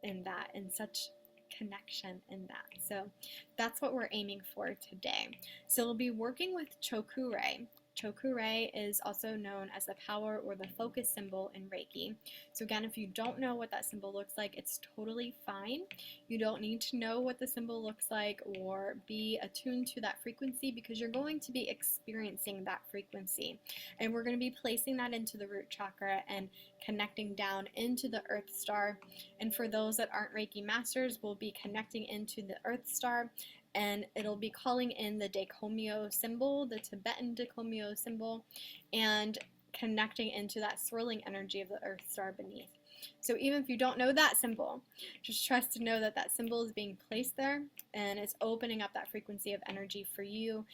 in that, and such connection in that. So that's what we're aiming for today. So we'll be working with Choku-rei. Choku-rei is also known as the power or the focus symbol in Reiki. So again, if you don't know what that symbol looks like, it's totally fine. You don't need to know what the symbol looks like or be attuned to that frequency, because you're going to be experiencing that frequency. And we're going to be placing that into the root chakra and connecting down into the Earth Star. And for those that aren't Reiki masters, we'll be connecting into the Earth Star and it'll be calling in the Daikomyo symbol, the Tibetan Daikomyo symbol, and connecting into that swirling energy of the earth star beneath. So even if you don't know that symbol, just trust to know that that symbol is being placed there, and it's opening up that frequency of energy for you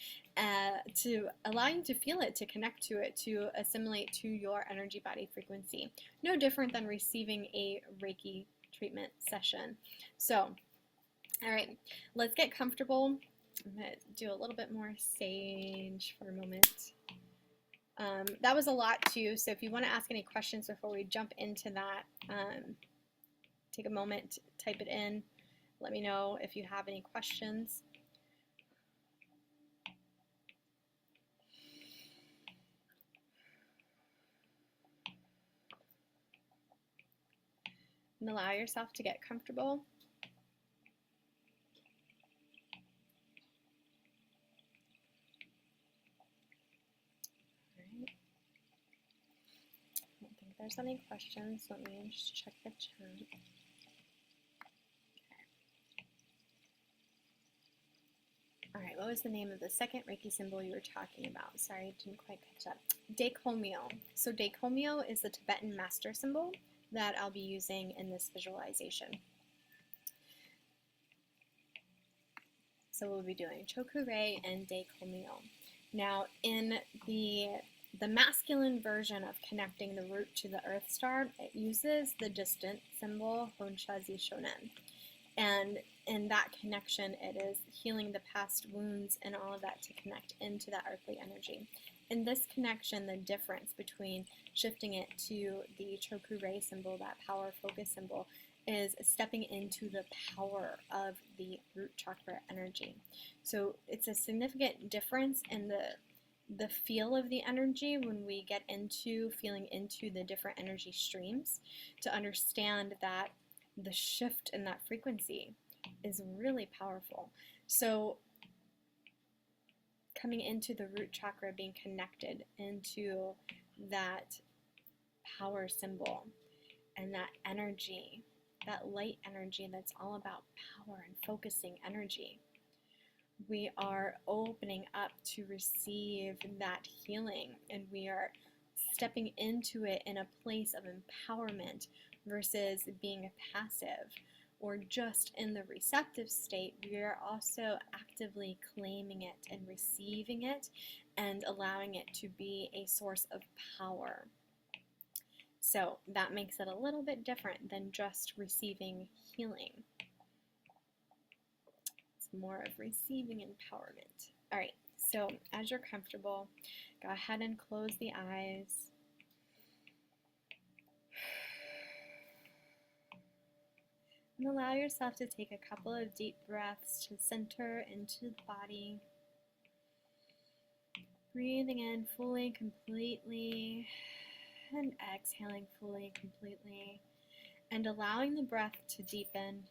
to allow you to feel it, to connect to it, to assimilate to your energy body frequency. No different than receiving a Reiki treatment session. So, all right, let's get comfortable. I'm going to do a little bit more sage for a moment. That was a lot too, so if you want to ask any questions before we jump into that, take a moment, type it in, let me know if you have any questions. And allow yourself to get comfortable. There's any questions, let me just check the chat. Okay. All right, what was the name of the second Reiki symbol you were talking about? Sorry, I didn't quite catch that. Daikomyo. So Daikomyo is the Tibetan master symbol that I'll be using in this visualization. So we'll be doing Chokurei and Daikomyo. Now, in the masculine version of connecting the root to the earth star, it uses the distant symbol Honshazi Shonen. And in that connection, it is healing the past wounds and all of that to connect into that earthly energy. In this connection, the difference between shifting it to the Chokurei symbol, that power focus symbol, is stepping into the power of the root chakra energy. So it's a significant difference in the feel of the energy when we get into feeling into the different energy streams, to understand that the shift in that frequency is really powerful. So coming into the root chakra, being connected into that power symbol and that energy, that light energy that's all about power and focusing energy, we are opening up to receive that healing, and we are stepping into it in a place of empowerment versus being passive or just in the receptive state. We are also actively claiming it and receiving it and allowing it to be a source of power. So that makes it a little bit different than just receiving healing. It's more of receiving empowerment. All right, so as you're comfortable, go ahead and close the eyes. And allow yourself to take a couple of deep breaths to center into the body. Breathing in fully, completely, and exhaling fully, completely, and allowing the breath to deepen,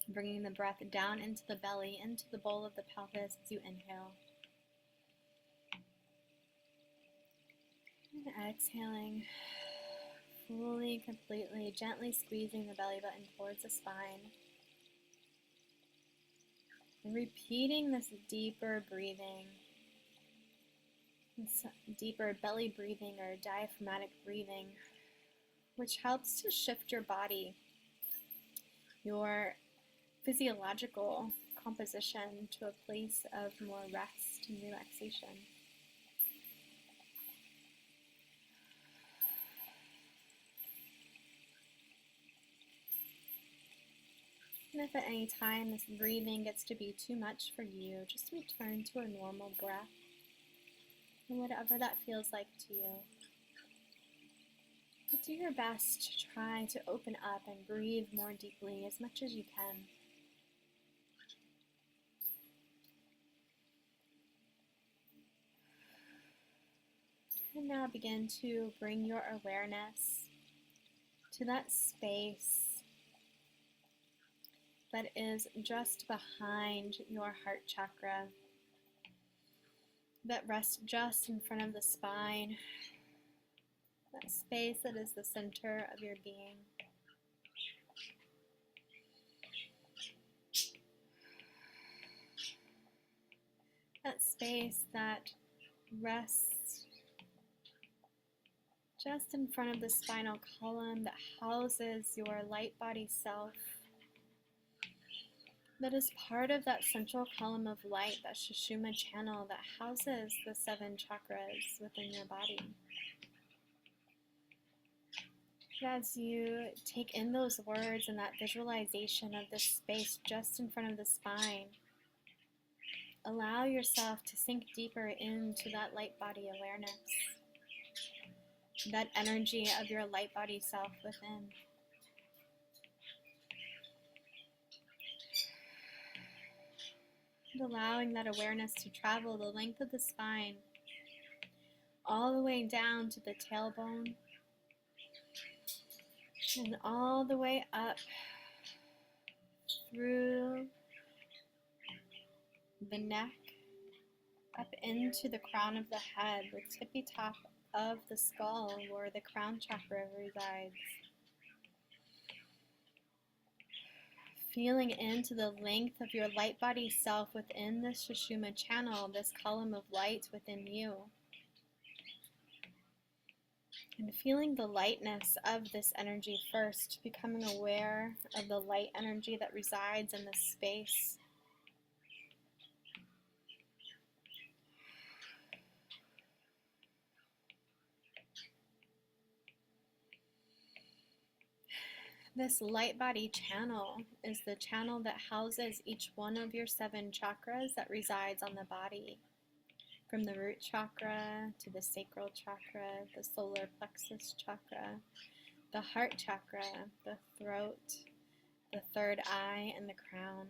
bringing the breath down into the belly, into the bowl of the pelvis as you inhale, and exhaling fully, completely, gently squeezing the belly button towards the spine, and repeating this deeper breathing, this deeper belly breathing or diaphragmatic breathing, which helps to shift your body, your physiological composition, to a place of more rest and relaxation. And if at any time this breathing gets to be too much for you, just return to a normal breath, and whatever that feels like to you. But do your best to try to open up and breathe more deeply as much as you can. And now begin to bring your awareness to that space that is just behind your heart chakra, that rests just in front of the spine, that space that is the center of your being. space that rests just in front of the spinal column that houses your light body self, that is part of that central column of light, that Sushumna channel that houses the 7 chakras within your body. As you take in those words and that visualization of this space just in front of the spine, allow yourself to sink deeper into that light body awareness, that energy of your light body self within. And allowing that awareness to travel the length of the spine, all the way down to the tailbone, and all the way up through the neck, up into the crown of the head, the tippy top of the skull where the crown chakra resides. Feeling into the length of your light body self within this Sushumna channel, this column of light within you. And feeling the lightness of this energy first, becoming aware of the light energy that resides in this space. This light body channel is the channel that houses each one of your 7 chakras that resides on the body. From the root chakra to the sacral chakra, the solar plexus chakra, the heart chakra, the throat, the third eye, and the crown.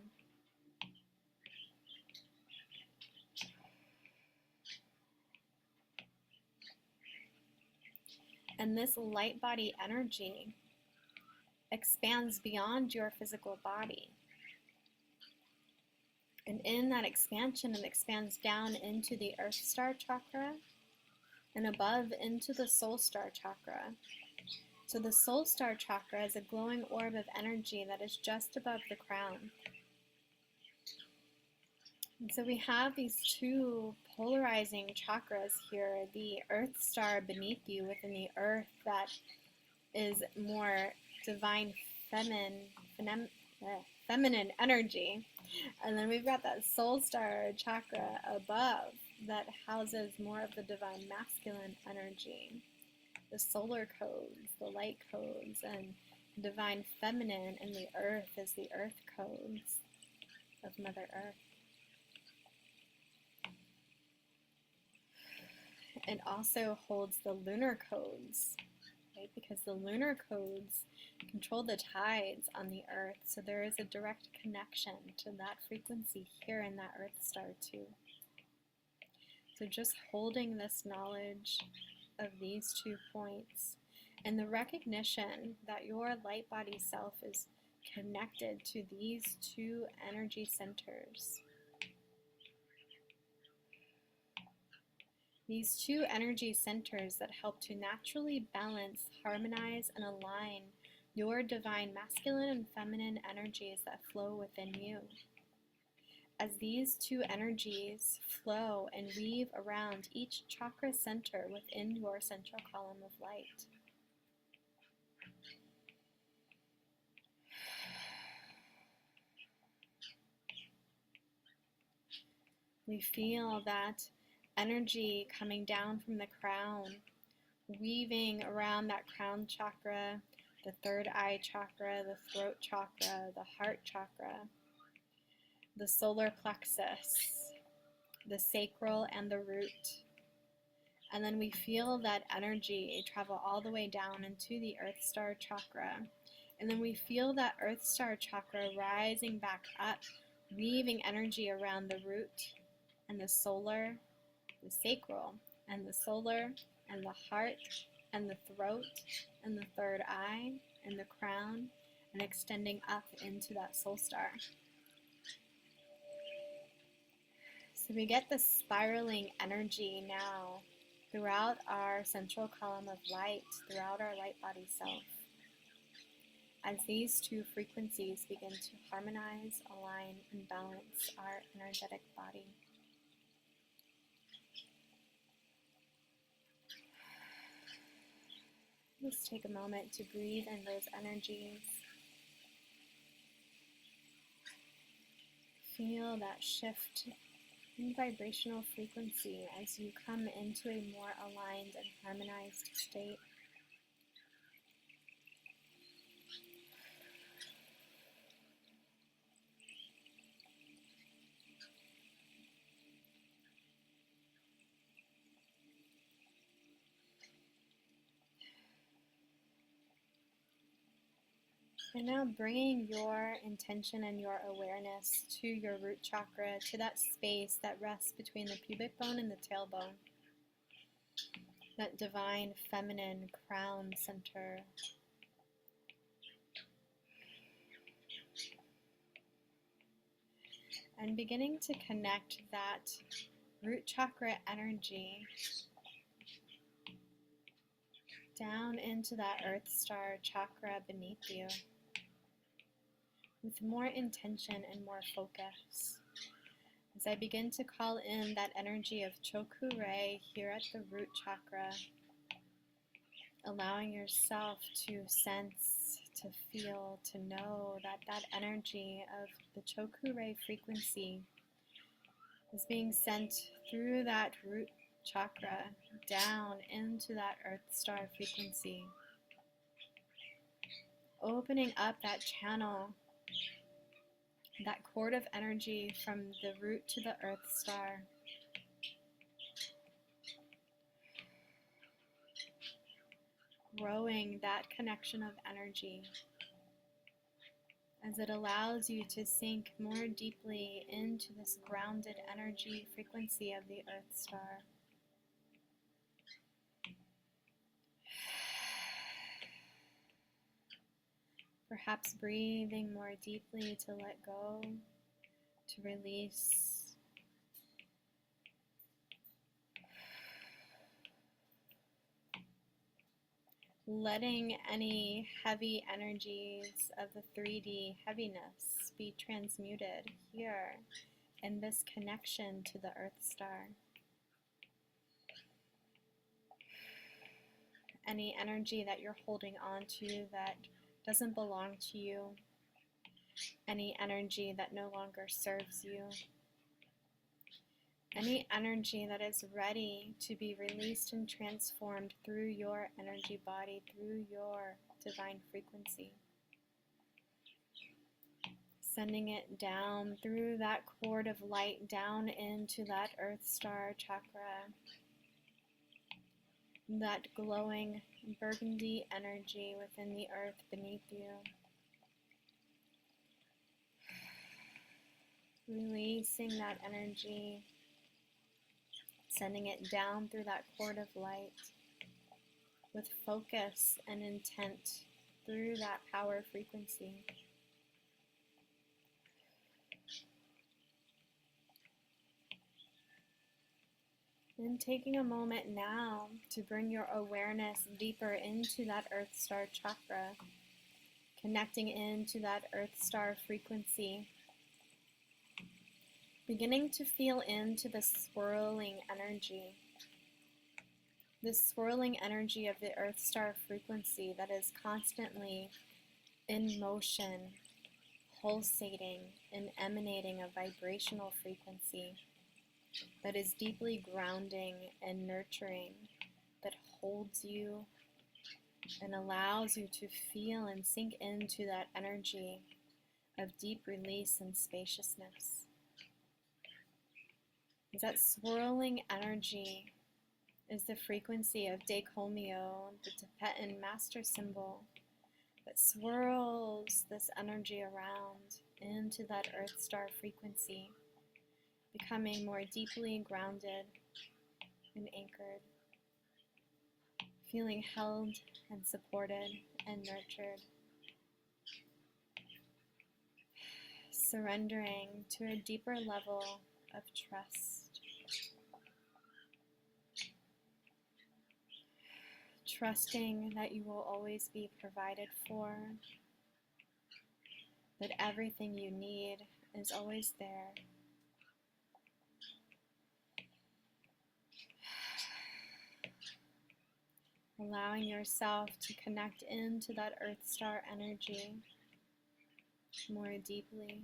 And this light body energy expands beyond your physical body. And in that expansion, it expands down into the Earth Star chakra and above into the Soul Star chakra. So the Soul Star chakra is a glowing orb of energy that is just above the crown. And so we have these 2 polarizing chakras here, the Earth Star beneath you within the earth that is more divine feminine energy. And then we've got that Soul Star chakra above that houses more of the divine masculine energy, the solar codes, the light codes, and divine feminine, and the earth is the earth codes of Mother Earth. It also holds the lunar codes, right? Because the lunar codes control the tides on the earth, so there is a direct connection to that frequency here in that Earth Star too. So just holding this knowledge of these 2 points and the recognition that your light body self is connected to these 2 energy centers. These 2 energy centers that help to naturally balance, harmonize, and align your divine masculine and feminine energies that flow within you. As these 2 energies flow and weave around each chakra center within your central column of light. We feel that energy coming down from the crown, weaving around that crown chakra, the third eye chakra, the throat chakra, the heart chakra, the solar plexus, the sacral, and the root. And then we feel that energy travel all the way down into the Earth Star chakra. And then we feel that Earth Star chakra rising back up, weaving energy around the root and the solar, the sacral, and the solar, and the heart, and the throat, and the third eye, and the crown, and extending up into that soul star. So we get this spiraling energy now throughout our central column of light, throughout our light body self, as these 2 frequencies begin to harmonize, align, and balance our energetic body. Just take a moment to breathe in those energies. Feel that shift in vibrational frequency as you come into a more aligned and harmonized state. And now bringing your intention and your awareness to your root chakra, to that space that rests between the pubic bone and the tailbone, that divine feminine crown center. And beginning to connect that root chakra energy down into that earth star chakra beneath you, with more intention and more focus. As I begin to call in that energy of Choku-rei here at the root chakra, allowing yourself to sense, to feel, to know that that energy of the Choku-rei frequency is being sent through that root chakra down into that earth star frequency, opening up that channel, that cord of energy from the root to the earth star. Growing that connection of energy as it allows you to sink more deeply into this grounded energy frequency of the earth star. Perhaps breathing more deeply to let go, to release. Letting any heavy energies of the 3D heaviness be transmuted here in this connection to the earth star. Any energy that you're holding on to that doesn't belong to you, any energy that no longer serves you, any energy that is ready to be released and transformed through your energy body, through your divine frequency. Sending it down through that cord of light, down into that earth star chakra, that glowing burgundy energy within the earth beneath you. Releasing that energy, sending it down through that cord of light with focus and intent through that power frequency. And taking a moment now to bring your awareness deeper into that earth star chakra, connecting into that earth star frequency, beginning to feel into the swirling energy. This swirling energy of the earth star frequency that is constantly in motion, pulsating and emanating a vibrational frequency that is deeply grounding and nurturing, that holds you and allows you to feel and sink into that energy of deep release and spaciousness. That swirling energy is the frequency of Daekomyo, the Tibetan master symbol, that swirls this energy around into that earth star frequency, becoming more deeply grounded and anchored, feeling held and supported and nurtured, surrendering to a deeper level of trust. Trusting that you will always be provided for, that everything you need is always there. allowing yourself to connect into that Earth Star energy more deeply.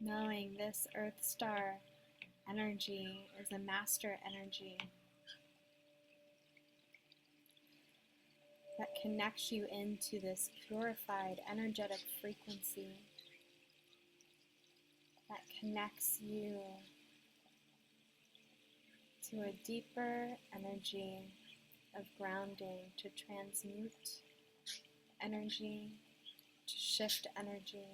Knowing this Earth Star energy is a master energy that connects you into this purified energetic frequency that connects you to a deeper energy of grounding, to transmute energy, to shift energy,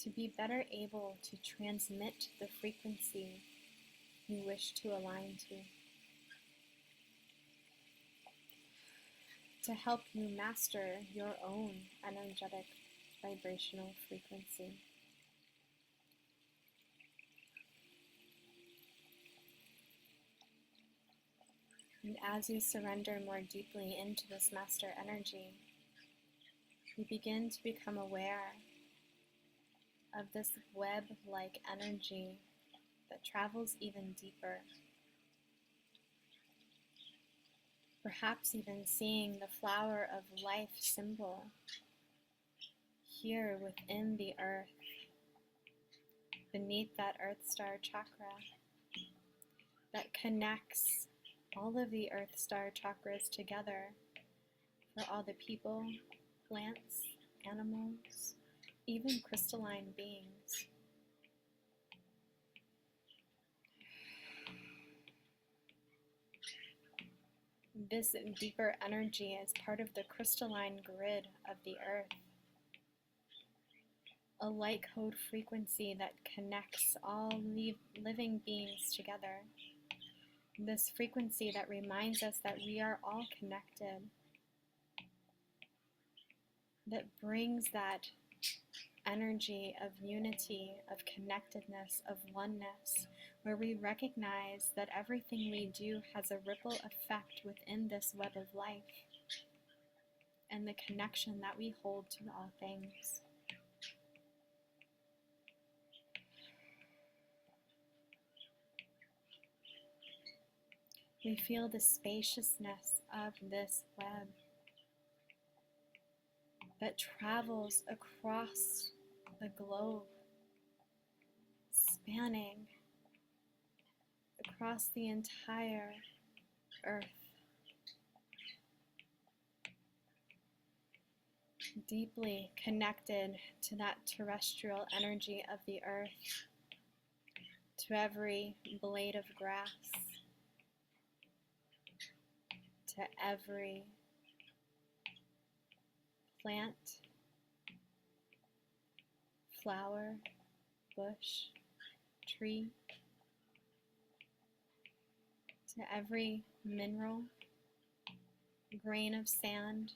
to be better able to transmit the frequency you wish to align to help you master your own energetic vibrational frequency. And as you surrender more deeply into this master energy, you begin to become aware of this web-like energy that travels even deeper. Perhaps even seeing the flower of life symbol here within the earth, beneath that Earth Star chakra that connects all of the Earth Star chakras together for all the people, plants, animals, even crystalline beings. This deeper energy is part of the crystalline grid of the earth, a light code frequency that connects all living beings together. This frequency that reminds us that we are all connected, that brings that energy of unity, of connectedness, of oneness, where we recognize that everything we do has a ripple effect within this web of life and the connection that we hold to all things. We feel the spaciousness of this web that travels across the globe, spanning across the entire earth, deeply connected to that terrestrial energy of the earth, to every blade of grass, to every plant, flower, bush, tree, to every mineral, grain of sand,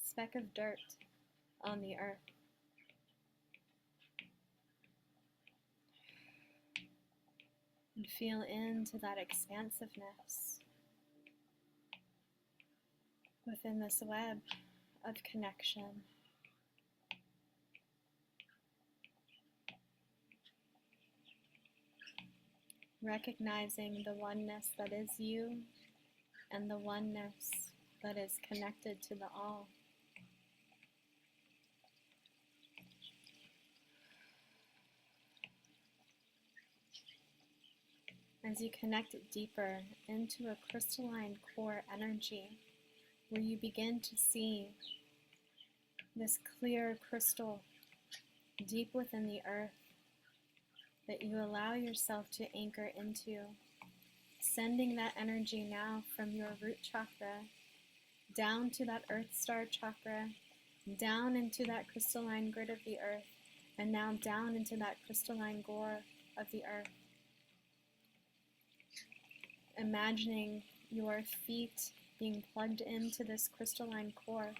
speck of dirt on the earth. And feel into that expansiveness within this web of connection. Recognizing the oneness that is you and the oneness that is connected to the all. As you connect deeper into a crystalline core energy, where you begin to see this clear crystal deep within the earth that you allow yourself to anchor into, sending that energy now from your root chakra down to that Earth Star chakra, down into that crystalline grid of the earth, and now down into that crystalline core of the earth. Imagining your feet being plugged into this crystalline core.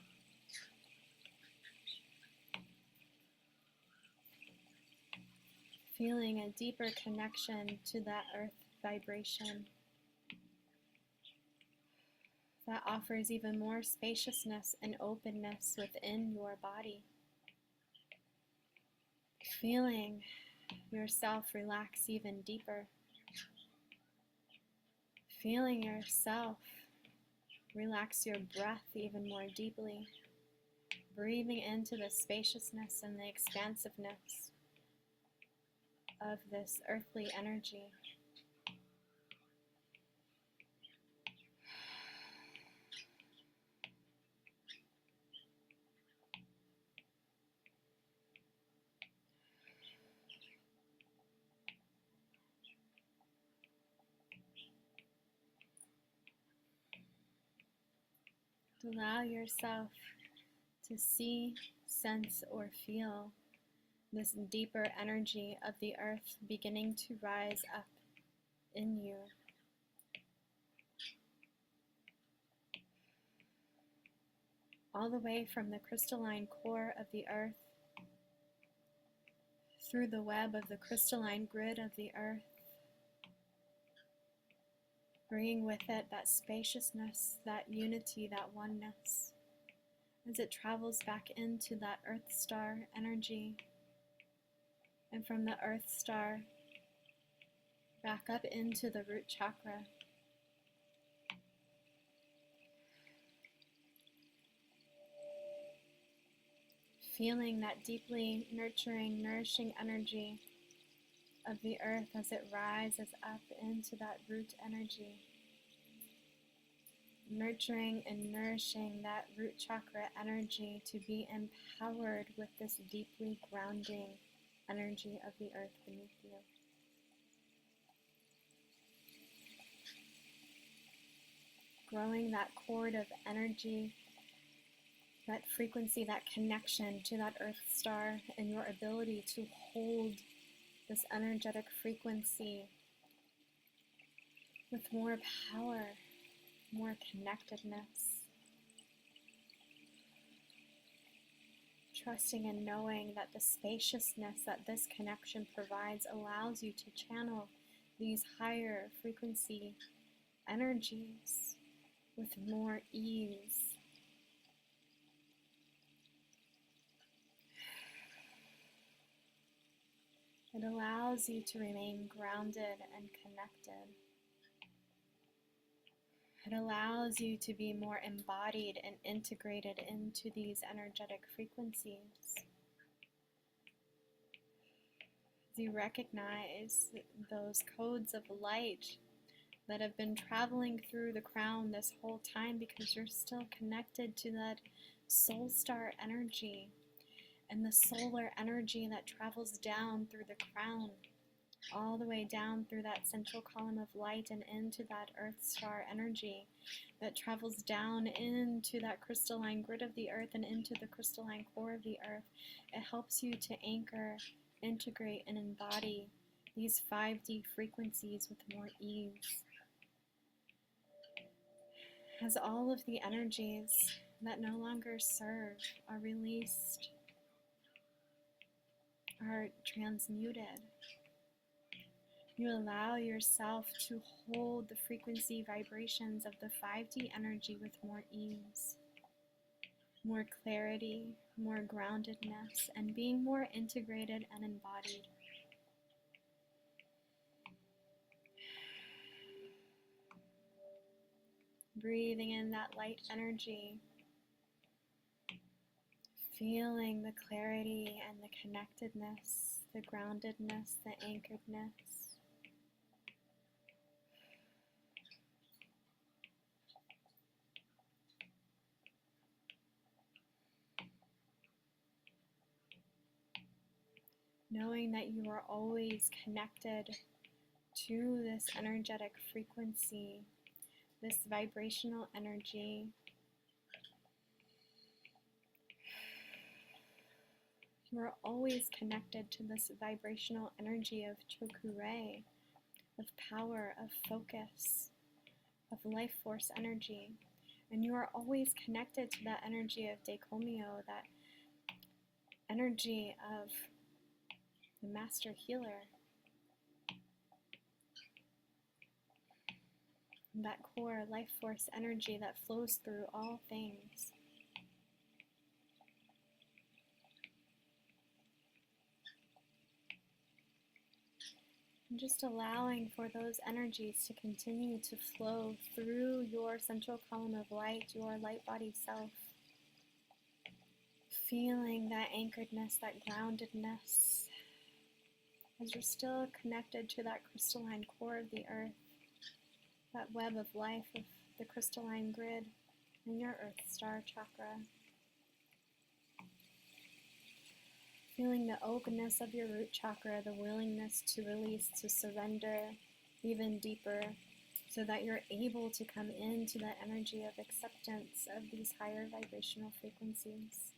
feeling a deeper connection to that earth vibration that offers even more spaciousness and openness within your body. Feeling yourself relax even deeper. Feeling yourself relax your breath even more deeply. Breathing into the spaciousness and the expansiveness of this earthly energy. Allow yourself to see, sense, or feel this deeper energy of the earth beginning to rise up in you. All the way from the crystalline core of the earth, through the web of the crystalline grid of the earth, bringing with it that spaciousness, that unity, that oneness, as it travels back into that earth star energy, and from the earth star back up into the root chakra. Feeling that deeply nurturing, nourishing energy of the earth as it rises up into that root energy. Nurturing and nourishing that root chakra energy to be empowered with this deeply grounding energy of the earth beneath you. Growing that cord of energy, that frequency, that connection to that earth star, and your ability to hold this energetic frequency with more power, more connectedness. Trusting and knowing that the spaciousness that this connection provides allows you to channel these higher frequency energies with more ease. It allows you to remain grounded and connected. It allows you to be more embodied and integrated into these energetic frequencies. As you recognize those codes of light that have been traveling through the crown this whole time because you're still connected to that soul star energy and the solar energy that travels down through the crown, all the way down through that central column of light and into that earth star energy that travels down into that crystalline grid of the earth and into the crystalline core of the earth. It helps you to anchor, integrate, and embody these 5D frequencies with more ease. As all of the energies that no longer serve are released, are transmuted, you allow yourself to hold the frequency vibrations of the 5D energy with more ease, more clarity, more groundedness, and being more integrated and embodied. Breathing in that light energy, feeling the clarity and the connectedness, the groundedness, the anchoredness. Knowing that you are always connected to this energetic frequency, this vibrational energy. You are always connected to this vibrational energy of Choku-rei, of power, of focus, of life force energy. And you are always connected to that energy of Daikomyo, that energy of the master healer, that core life force energy that flows through all things. And just allowing for those energies to continue to flow through your central column of light, your light body self. Feeling that anchoredness, that groundedness, as you're still connected to that crystalline core of the earth, that web of life of the crystalline grid in your earth star chakra. Feeling the openness of your root chakra, the willingness to release, to surrender even deeper, so that you're able to come into that energy of acceptance of these higher vibrational frequencies.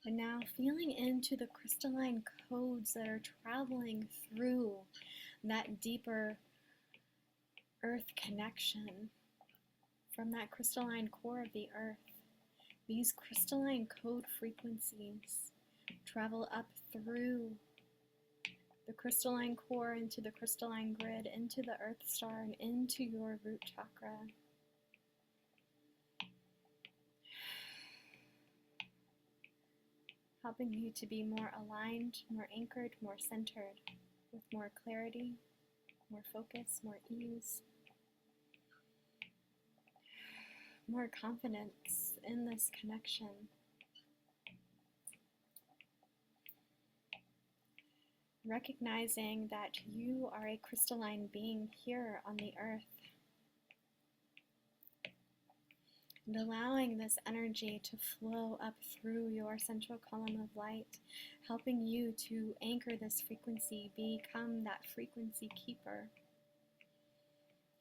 And now feeling into the crystalline codes that are traveling through that deeper earth connection from that crystalline core of the earth. These crystalline code frequencies travel up through the crystalline core into the crystalline grid, into the earth star, and into your root chakra. Helping you to be more aligned, more anchored, more centered, with more clarity, more focus, more ease, more confidence in this connection. Recognizing that you are a crystalline being here on the earth. And allowing this energy to flow up through your central column of light, helping you to anchor this frequency, become that frequency keeper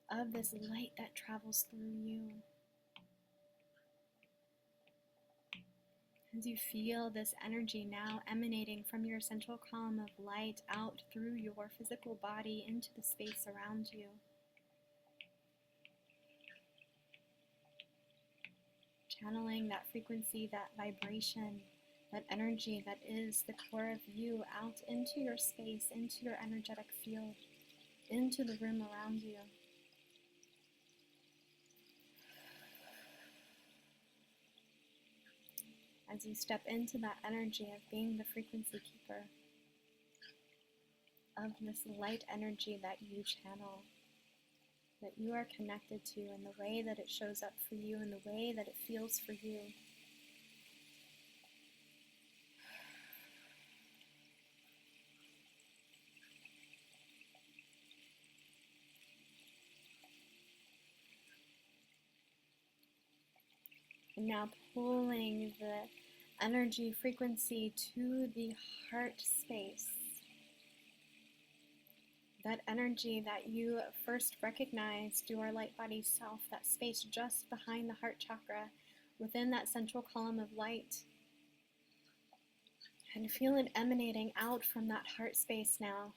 of this light that travels through you. As you feel this energy now emanating from your central column of light out through your physical body into the space around you. Channeling that frequency, that vibration, that energy that is the core of you out into your space, into your energetic field, into the room around you. As you step into that energy of being the frequency keeper of this light energy that you channel, that you are connected to, in the way that it shows up for you, in the way that it feels for you. And now pulling the energy frequency to the heart space. That energy that you first recognized, your light body self, that space just behind the heart chakra, within that central column of light. And feel it emanating out from that heart space now.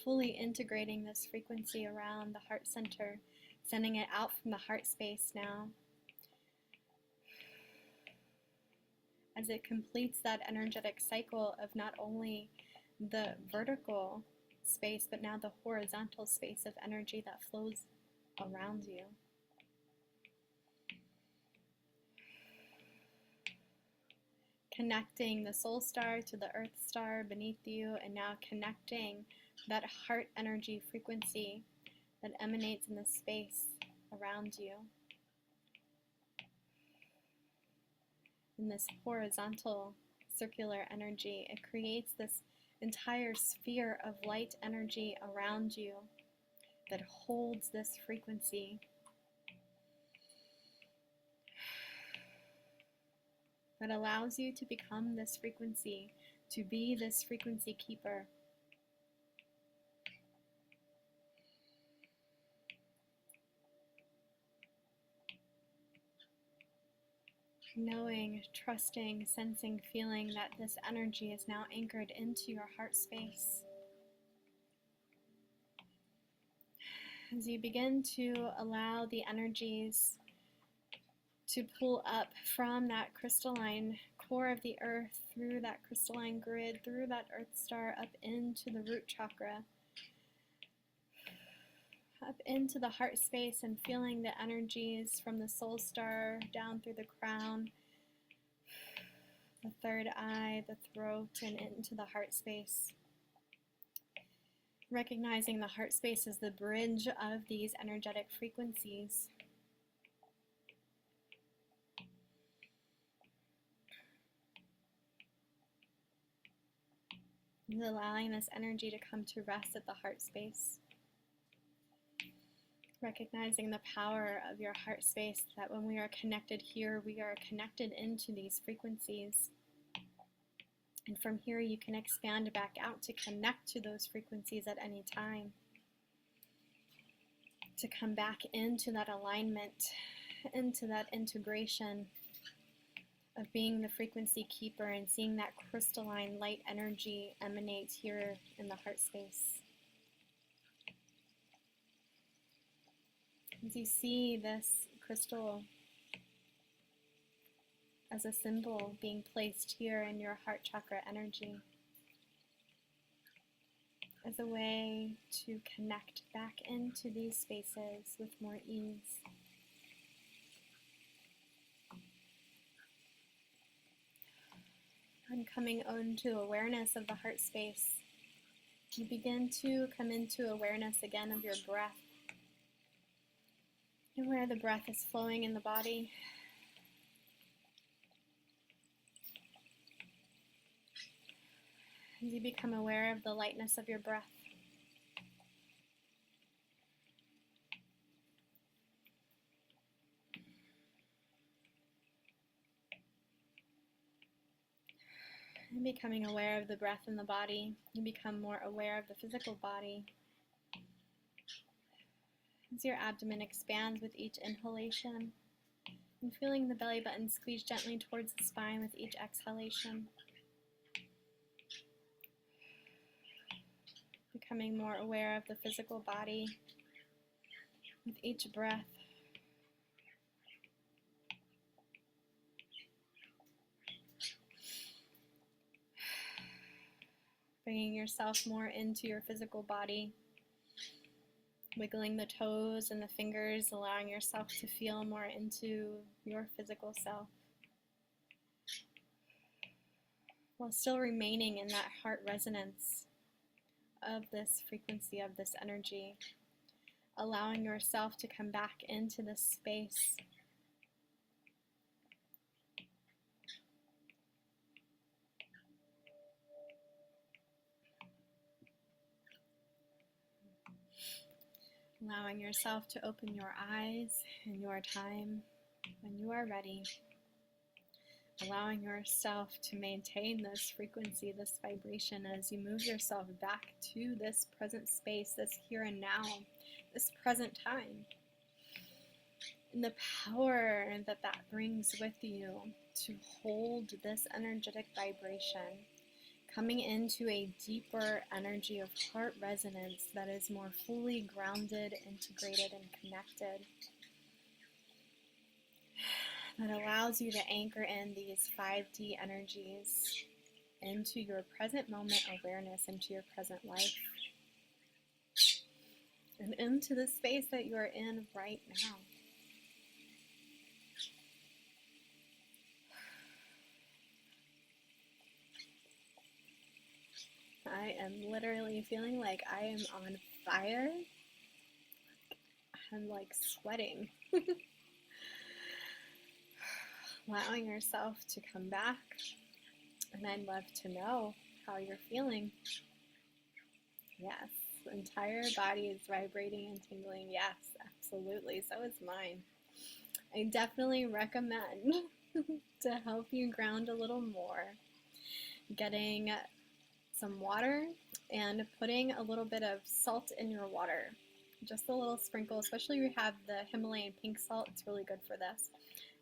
Fully integrating this frequency around the heart center, sending it out from the heart space now. As it completes that energetic cycle of not only the vertical space, but now the horizontal space of energy that flows around you. Connecting the soul star to the earth star beneath you, and now connecting that heart energy frequency that emanates in the space around you. In this horizontal circular energy, it creates this entire sphere of light energy around you that holds this frequency, that allows you to become this frequency, to be this frequency keeper. knowing, trusting, sensing, feeling that this energy is now anchored into your heart space. As you begin to allow the energies to pull up from that crystalline core of the earth, through that crystalline grid, through that earth star, up into the root chakra, up into the heart space, and feeling the energies from the soul star down through the crown, the third eye, the throat, and into the heart space. Recognizing the heart space as the bridge of these energetic frequencies. And allowing this energy to come to rest at the heart space. Recognizing the power of your heart space, that when we are connected here, we are connected into these frequencies. And from here, you can expand back out to connect to those frequencies at any time. To come back into that alignment, into that integration of being the frequency keeper and seeing that crystalline light energy emanate here in the heart space. As you see this crystal as a symbol being placed here in your heart chakra energy, as a way to connect back into these spaces with more ease. And coming into awareness of the heart space, you begin to come into awareness again of your breath, and where the breath is flowing in the body. As you become aware of the lightness of your breath. And becoming aware of the breath in the body, you become more aware of the physical body. As your abdomen expands with each inhalation, and feeling the belly button squeeze gently towards the spine with each exhalation. Becoming more aware of the physical body with each breath. Bringing yourself more into your physical body. Wiggling the toes and the fingers, allowing yourself to feel more into your physical self. While still remaining in that heart resonance of this frequency, of this energy, allowing yourself to come back into this space. Allowing yourself to open your eyes in your time when you are ready. Allowing yourself to maintain this frequency, this vibration, as you move yourself back to this present space, this here and now, this present time. And the power that that brings with you to hold this energetic vibration, coming into a deeper energy of heart resonance that is more fully grounded, integrated, and connected. That allows you to anchor in these 5D energies into your present moment awareness, into your present life, and into the space that you are in right now. I am literally feeling like I am on fire. I'm like sweating. Allowing yourself to come back, and I'd love to know how you're feeling. Yes, the entire body is vibrating and tingling. Yes, absolutely. So is mine. I definitely recommend to help you ground a little more, getting some water and putting a little bit of salt in your water. Just a little sprinkle, especially if you have the Himalayan pink salt, it's really good for this.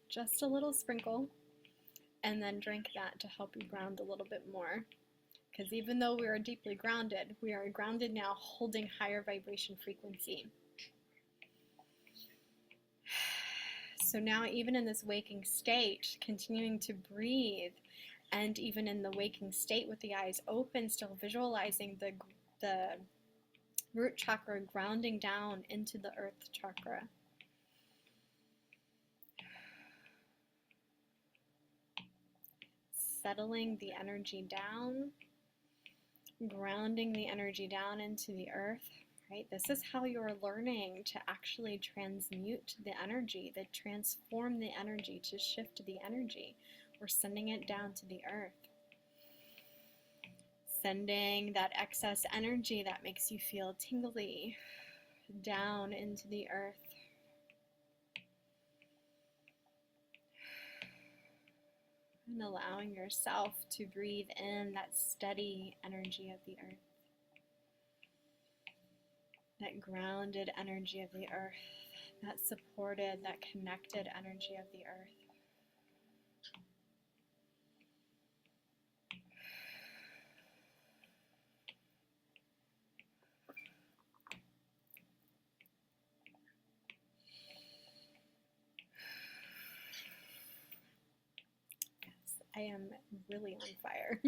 Just a little sprinkle, and then drink that to help you ground a little bit more. Because even though we are deeply grounded, we are grounded now holding higher vibration frequency. So now even in this waking state, continuing to breathe, and even in the waking state with the eyes open, still visualizing the root chakra grounding down into the earth chakra. Settling the energy down, grounding the energy down into the earth, right? This is how you're learning to actually transmute the energy, to transform the energy, to shift the energy. We're sending it down to the earth. Sending that excess energy that makes you feel tingly down into the earth. And allowing yourself to breathe in that steady energy of the earth. That grounded energy of the earth. That supported, that connected energy of the earth. I am really on fire.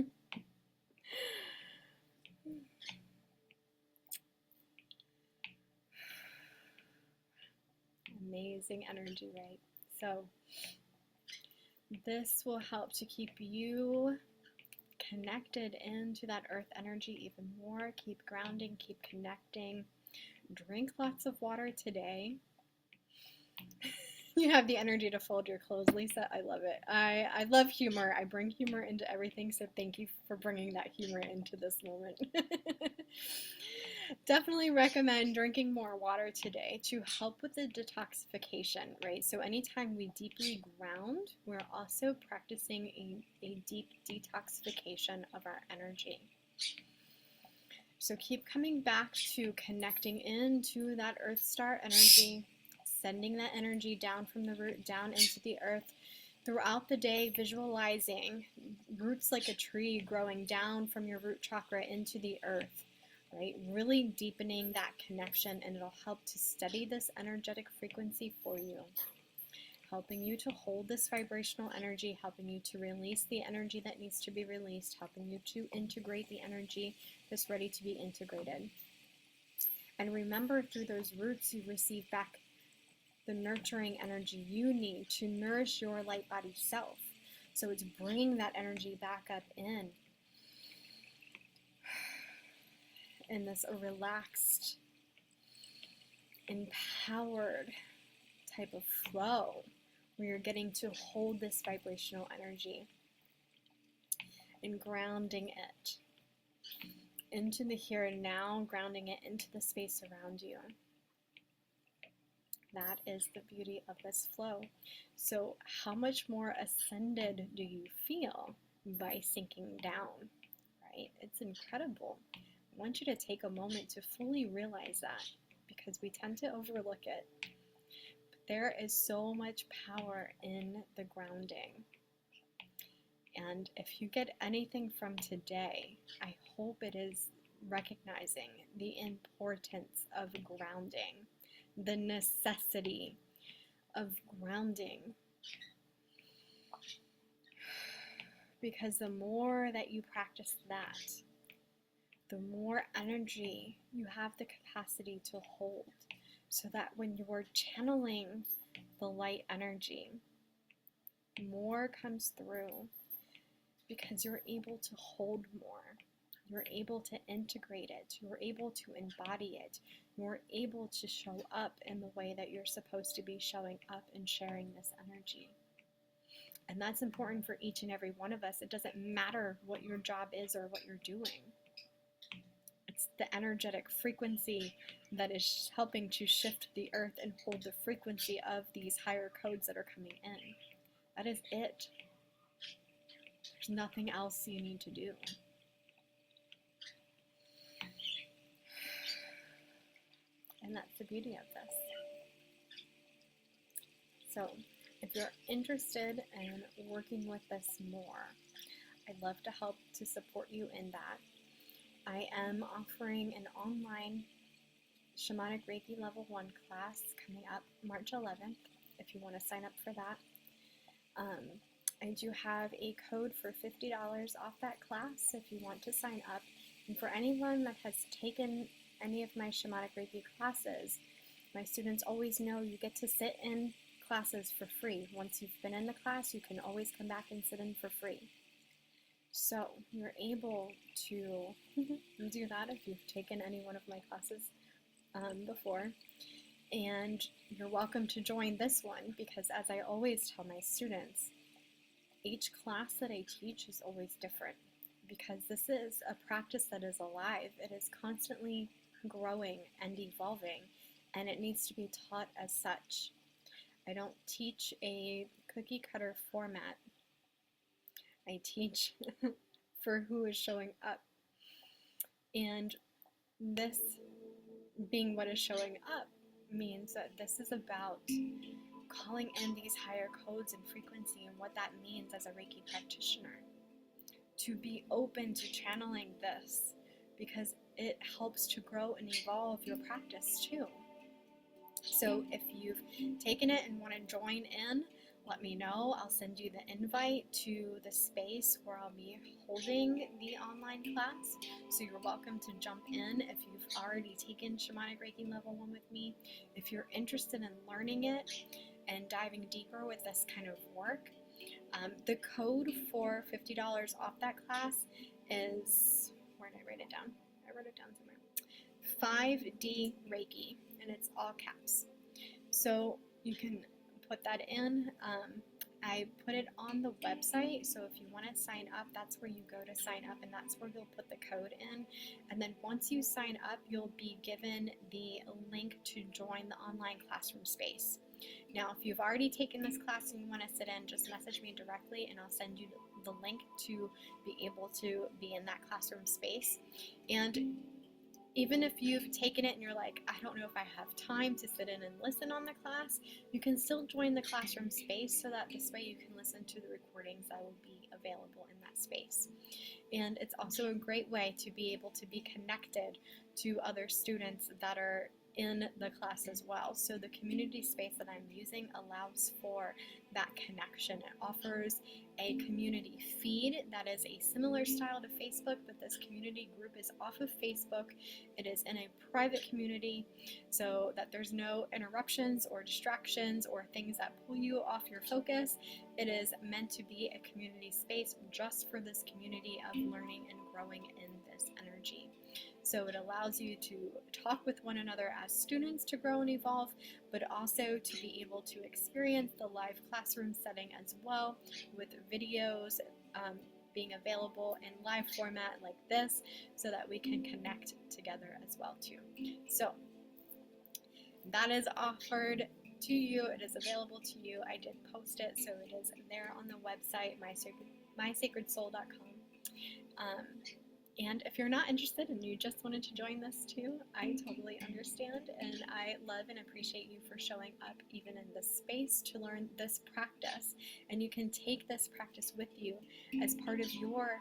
Amazing energy, right? So this will help to keep you connected into that earth energy even more. Keep grounding, keep connecting. Drink lots of water today. You have the energy to fold your clothes, Lisa. I love it. I love humor. I bring humor into everything, so thank you for bringing that humor into this moment. Definitely recommend drinking more water today to help with the detoxification, right? So anytime we deeply ground, we're also practicing a deep detoxification of our energy. So keep coming back to connecting into that Earth Star energy, sending that energy down from the root down into the earth. Throughout the day, visualizing roots like a tree growing down from your root chakra into the earth, right? Really deepening that connection, and it'll help to steady this energetic frequency for you, helping you to hold this vibrational energy, helping you to release the energy that needs to be released, helping you to integrate the energy that's ready to be integrated. And remember, through those roots, you receive back the nurturing energy you need to nourish your light body self. So it's bringing that energy back up in this relaxed, empowered type of flow where you're getting to hold this vibrational energy and grounding it into the here and now, grounding it into the space around you. That is the beauty of this flow. So how much more ascended do you feel by sinking down, right? It's incredible. I want you to take a moment to fully realize that, because we tend to overlook it. But there is so much power in the grounding. And if you get anything from today, I hope it is recognizing the importance of grounding, the necessity of grounding. Because the more that you practice that, the more energy you have the capacity to hold, so that when you're channeling the light energy, more comes through, because you're able to hold more. You're able to integrate it. You're able to embody it. You're able to show up in the way that you're supposed to be showing up and sharing this energy. And that's important for each and every one of us. It doesn't matter what your job is or what you're doing. It's the energetic frequency that is helping to shift the earth and hold the frequency of these higher codes that are coming in. That is it. There's nothing else you need to do. And that's the beauty of this. So If you're interested in working with this more, I'd love to help to support you in that. I am offering an online Shamanic Reiki Level 1 class coming up March 11th, if you want to sign up for that. I do have a code for $50 off that class if you want to sign up. And for anyone that has taken any of my Shamanic Reiki classes, my students always know you get to sit in classes for free. Once you've been in the class, you can always come back and sit in for free. So you're able to do that if you've taken any one of my classes before. And you're welcome to join this one because, as I always tell my students, each class that I teach is always different because this is a practice that is alive. It is constantly growing and evolving, and it needs to be taught as such. I don't teach a cookie cutter format. I teach for who is showing up. And this being what is showing up means that this is about calling in these higher codes and frequency and what that means as a Reiki practitioner. To be open to channeling this because it helps to grow and evolve your practice too. So if you've taken it and want to join in, let me know. I'll send you the invite to the space where I'll be holding the online class. So you're welcome to jump in if you've already taken Shamanic Reiki Level 1 with me. If you're interested in learning it and diving deeper with this kind of work, the code for $50 off that class is, where did I write it down? I wrote it down somewhere. 5D Reiki, and it's all caps. So you can put that in. I put it on the website, so if you want to sign up, that's where you go to sign up, and that's where you'll put the code in. And then once you sign up, you'll be given the link to join the online classroom space. Now, if you've already taken this class and you want to sit in, just message me directly and I'll send you the link to be able to be in that classroom space. And even if you've taken it and you're like, I don't know if I have time to sit in and listen on the class, you can still join the classroom space so that this way you can listen to the recordings that will be available in that space. And it's also a great way to be able to be connected to other students that are in the class as well. So the community space that I'm using allows for that connection. It offers a community feed that is a similar style to Facebook, but this community group is off of Facebook. It is in a private community so that there's no interruptions or distractions or things that pull you off your focus. It is meant to be a community space just for this community of learning and growing in this energy. So it allows you to talk with one another as students to grow and evolve, but also to be able to experience the live classroom setting as well, with videos being available in live format like this, so that we can connect together as well too. So that is offered to you. It is available to you. I did post it, so it is there on the website, mysacredssoul.com. And if you're not interested and you just wanted to join this too, I totally understand, and I love and appreciate you for showing up even in this space to learn this practice. And you can take this practice with you as part of your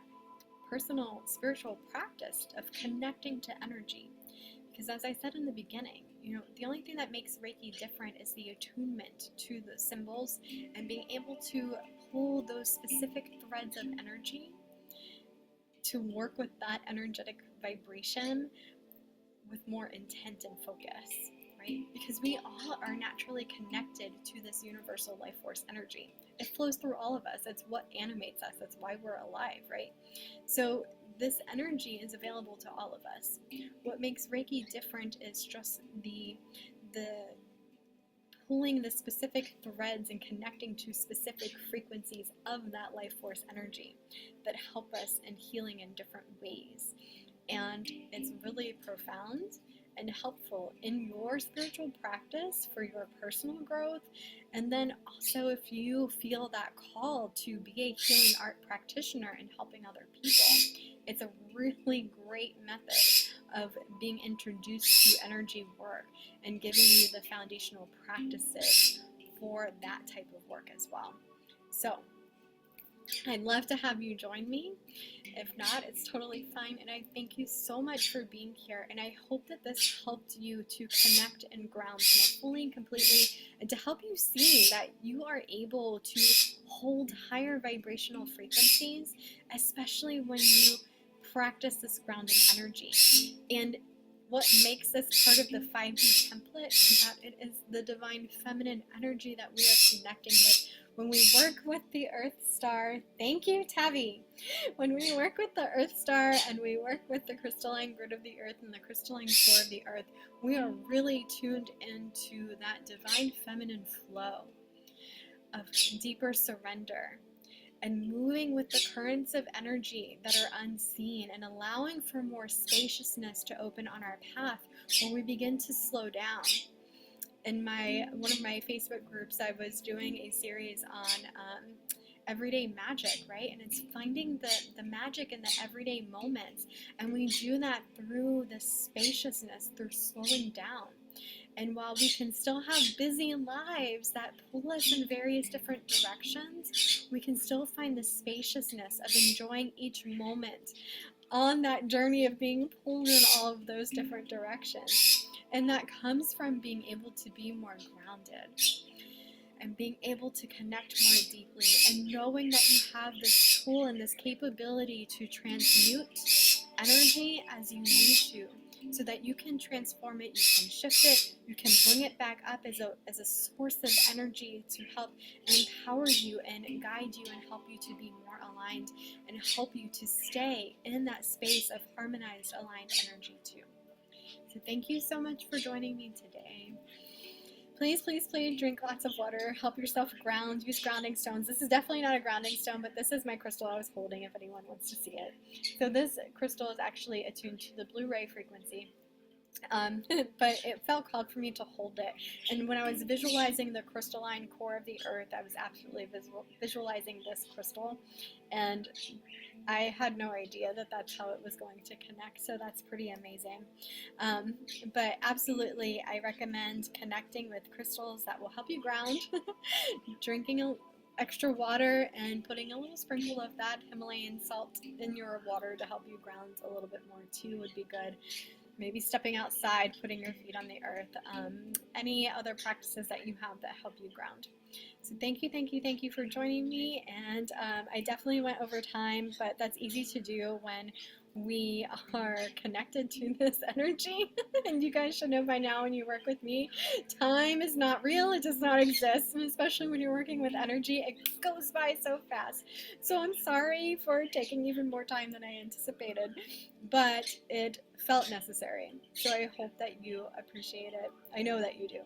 personal spiritual practice of connecting to energy. Because as I said in the beginning, the only thing that makes Reiki different is the attunement to the symbols and being able to pull those specific threads of energy to work with that energetic vibration with more intent and focus, right? Because we all are naturally connected to this universal life force energy. It flows through all of us. It's what animates us. That's why we're alive, right? So this energy is available to all of us. What makes Reiki different is just the pulling the specific threads and connecting to specific frequencies of that life force energy that help us in healing in different ways. And it's really profound and helpful in your spiritual practice for your personal growth. And then also if you feel that call to be a healing art practitioner and helping other people, it's a really great method of being introduced to energy work and giving you the foundational practices for that type of work as well. So I'd love to have you join me. If not, it's totally fine. And I thank you so much for being here. And I hope that this helped you to connect and ground more fully and completely, and to help you see that you are able to hold higher vibrational frequencies, especially when you practice this grounding energy. And what makes this part of the 5D template is that it is the divine feminine energy that we are connecting with when we work with the Earth Star. Thank you, Tavi. When we work with the Earth Star and we work with the crystalline grid of the Earth and the crystalline core of the Earth, we are really tuned into that divine feminine flow of deeper surrender and moving with the currents of energy that are unseen, and allowing for more spaciousness to open on our path when we begin to slow down. In one of my Facebook groups, I was doing a series on everyday magic, right? And it's finding the magic in the everyday moments. And we do that through the spaciousness, through slowing down. And while we can still have busy lives that pull us in various different directions, we can still find the spaciousness of enjoying each moment on that journey of being pulled in all of those different directions. And that comes from being able to be more grounded and being able to connect more deeply, and knowing that you have this tool and this capability to transmute energy as you need to, so that you can transform it, you can shift it, you can bring it back up as a source of energy to help empower you and guide you and help you to be more aligned and help you to stay in that space of harmonized, aligned energy too. So thank you so much for joining me today. Please, please, please drink lots of water. Help yourself ground. Use grounding stones. This is definitely not a grounding stone, but this is my crystal I was holding if anyone wants to see it. So this crystal is actually attuned to the blue ray frequency. But it felt called for me to hold it. And when I was visualizing the crystalline core of the earth, I was absolutely visualizing this crystal. And I had no idea that that's how it was going to connect, so that's pretty amazing. But absolutely, I recommend connecting with crystals that will help you ground, drinking extra water, and putting a little sprinkle of that Himalayan salt in your water to help you ground a little bit more too would be good. Maybe stepping outside, putting your feet on the earth, any other practices that you have that help you ground. So thank you for joining me, and I definitely went over time, but that's easy to do when we are connected to this energy. And you guys should know by now, when you work with me, time is not real, it does not exist, and especially when you're working with energy, it goes by so fast. So I'm sorry for taking even more time than I anticipated, but it felt necessary. So I hope that you appreciate it. I know that you do.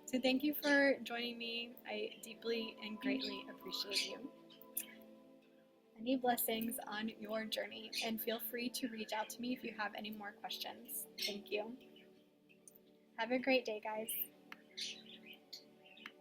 So thank you for joining me. I deeply and greatly appreciate you. Many blessings on your journey, and feel free to reach out to me if you have any more questions. Thank you. Have a great day, guys.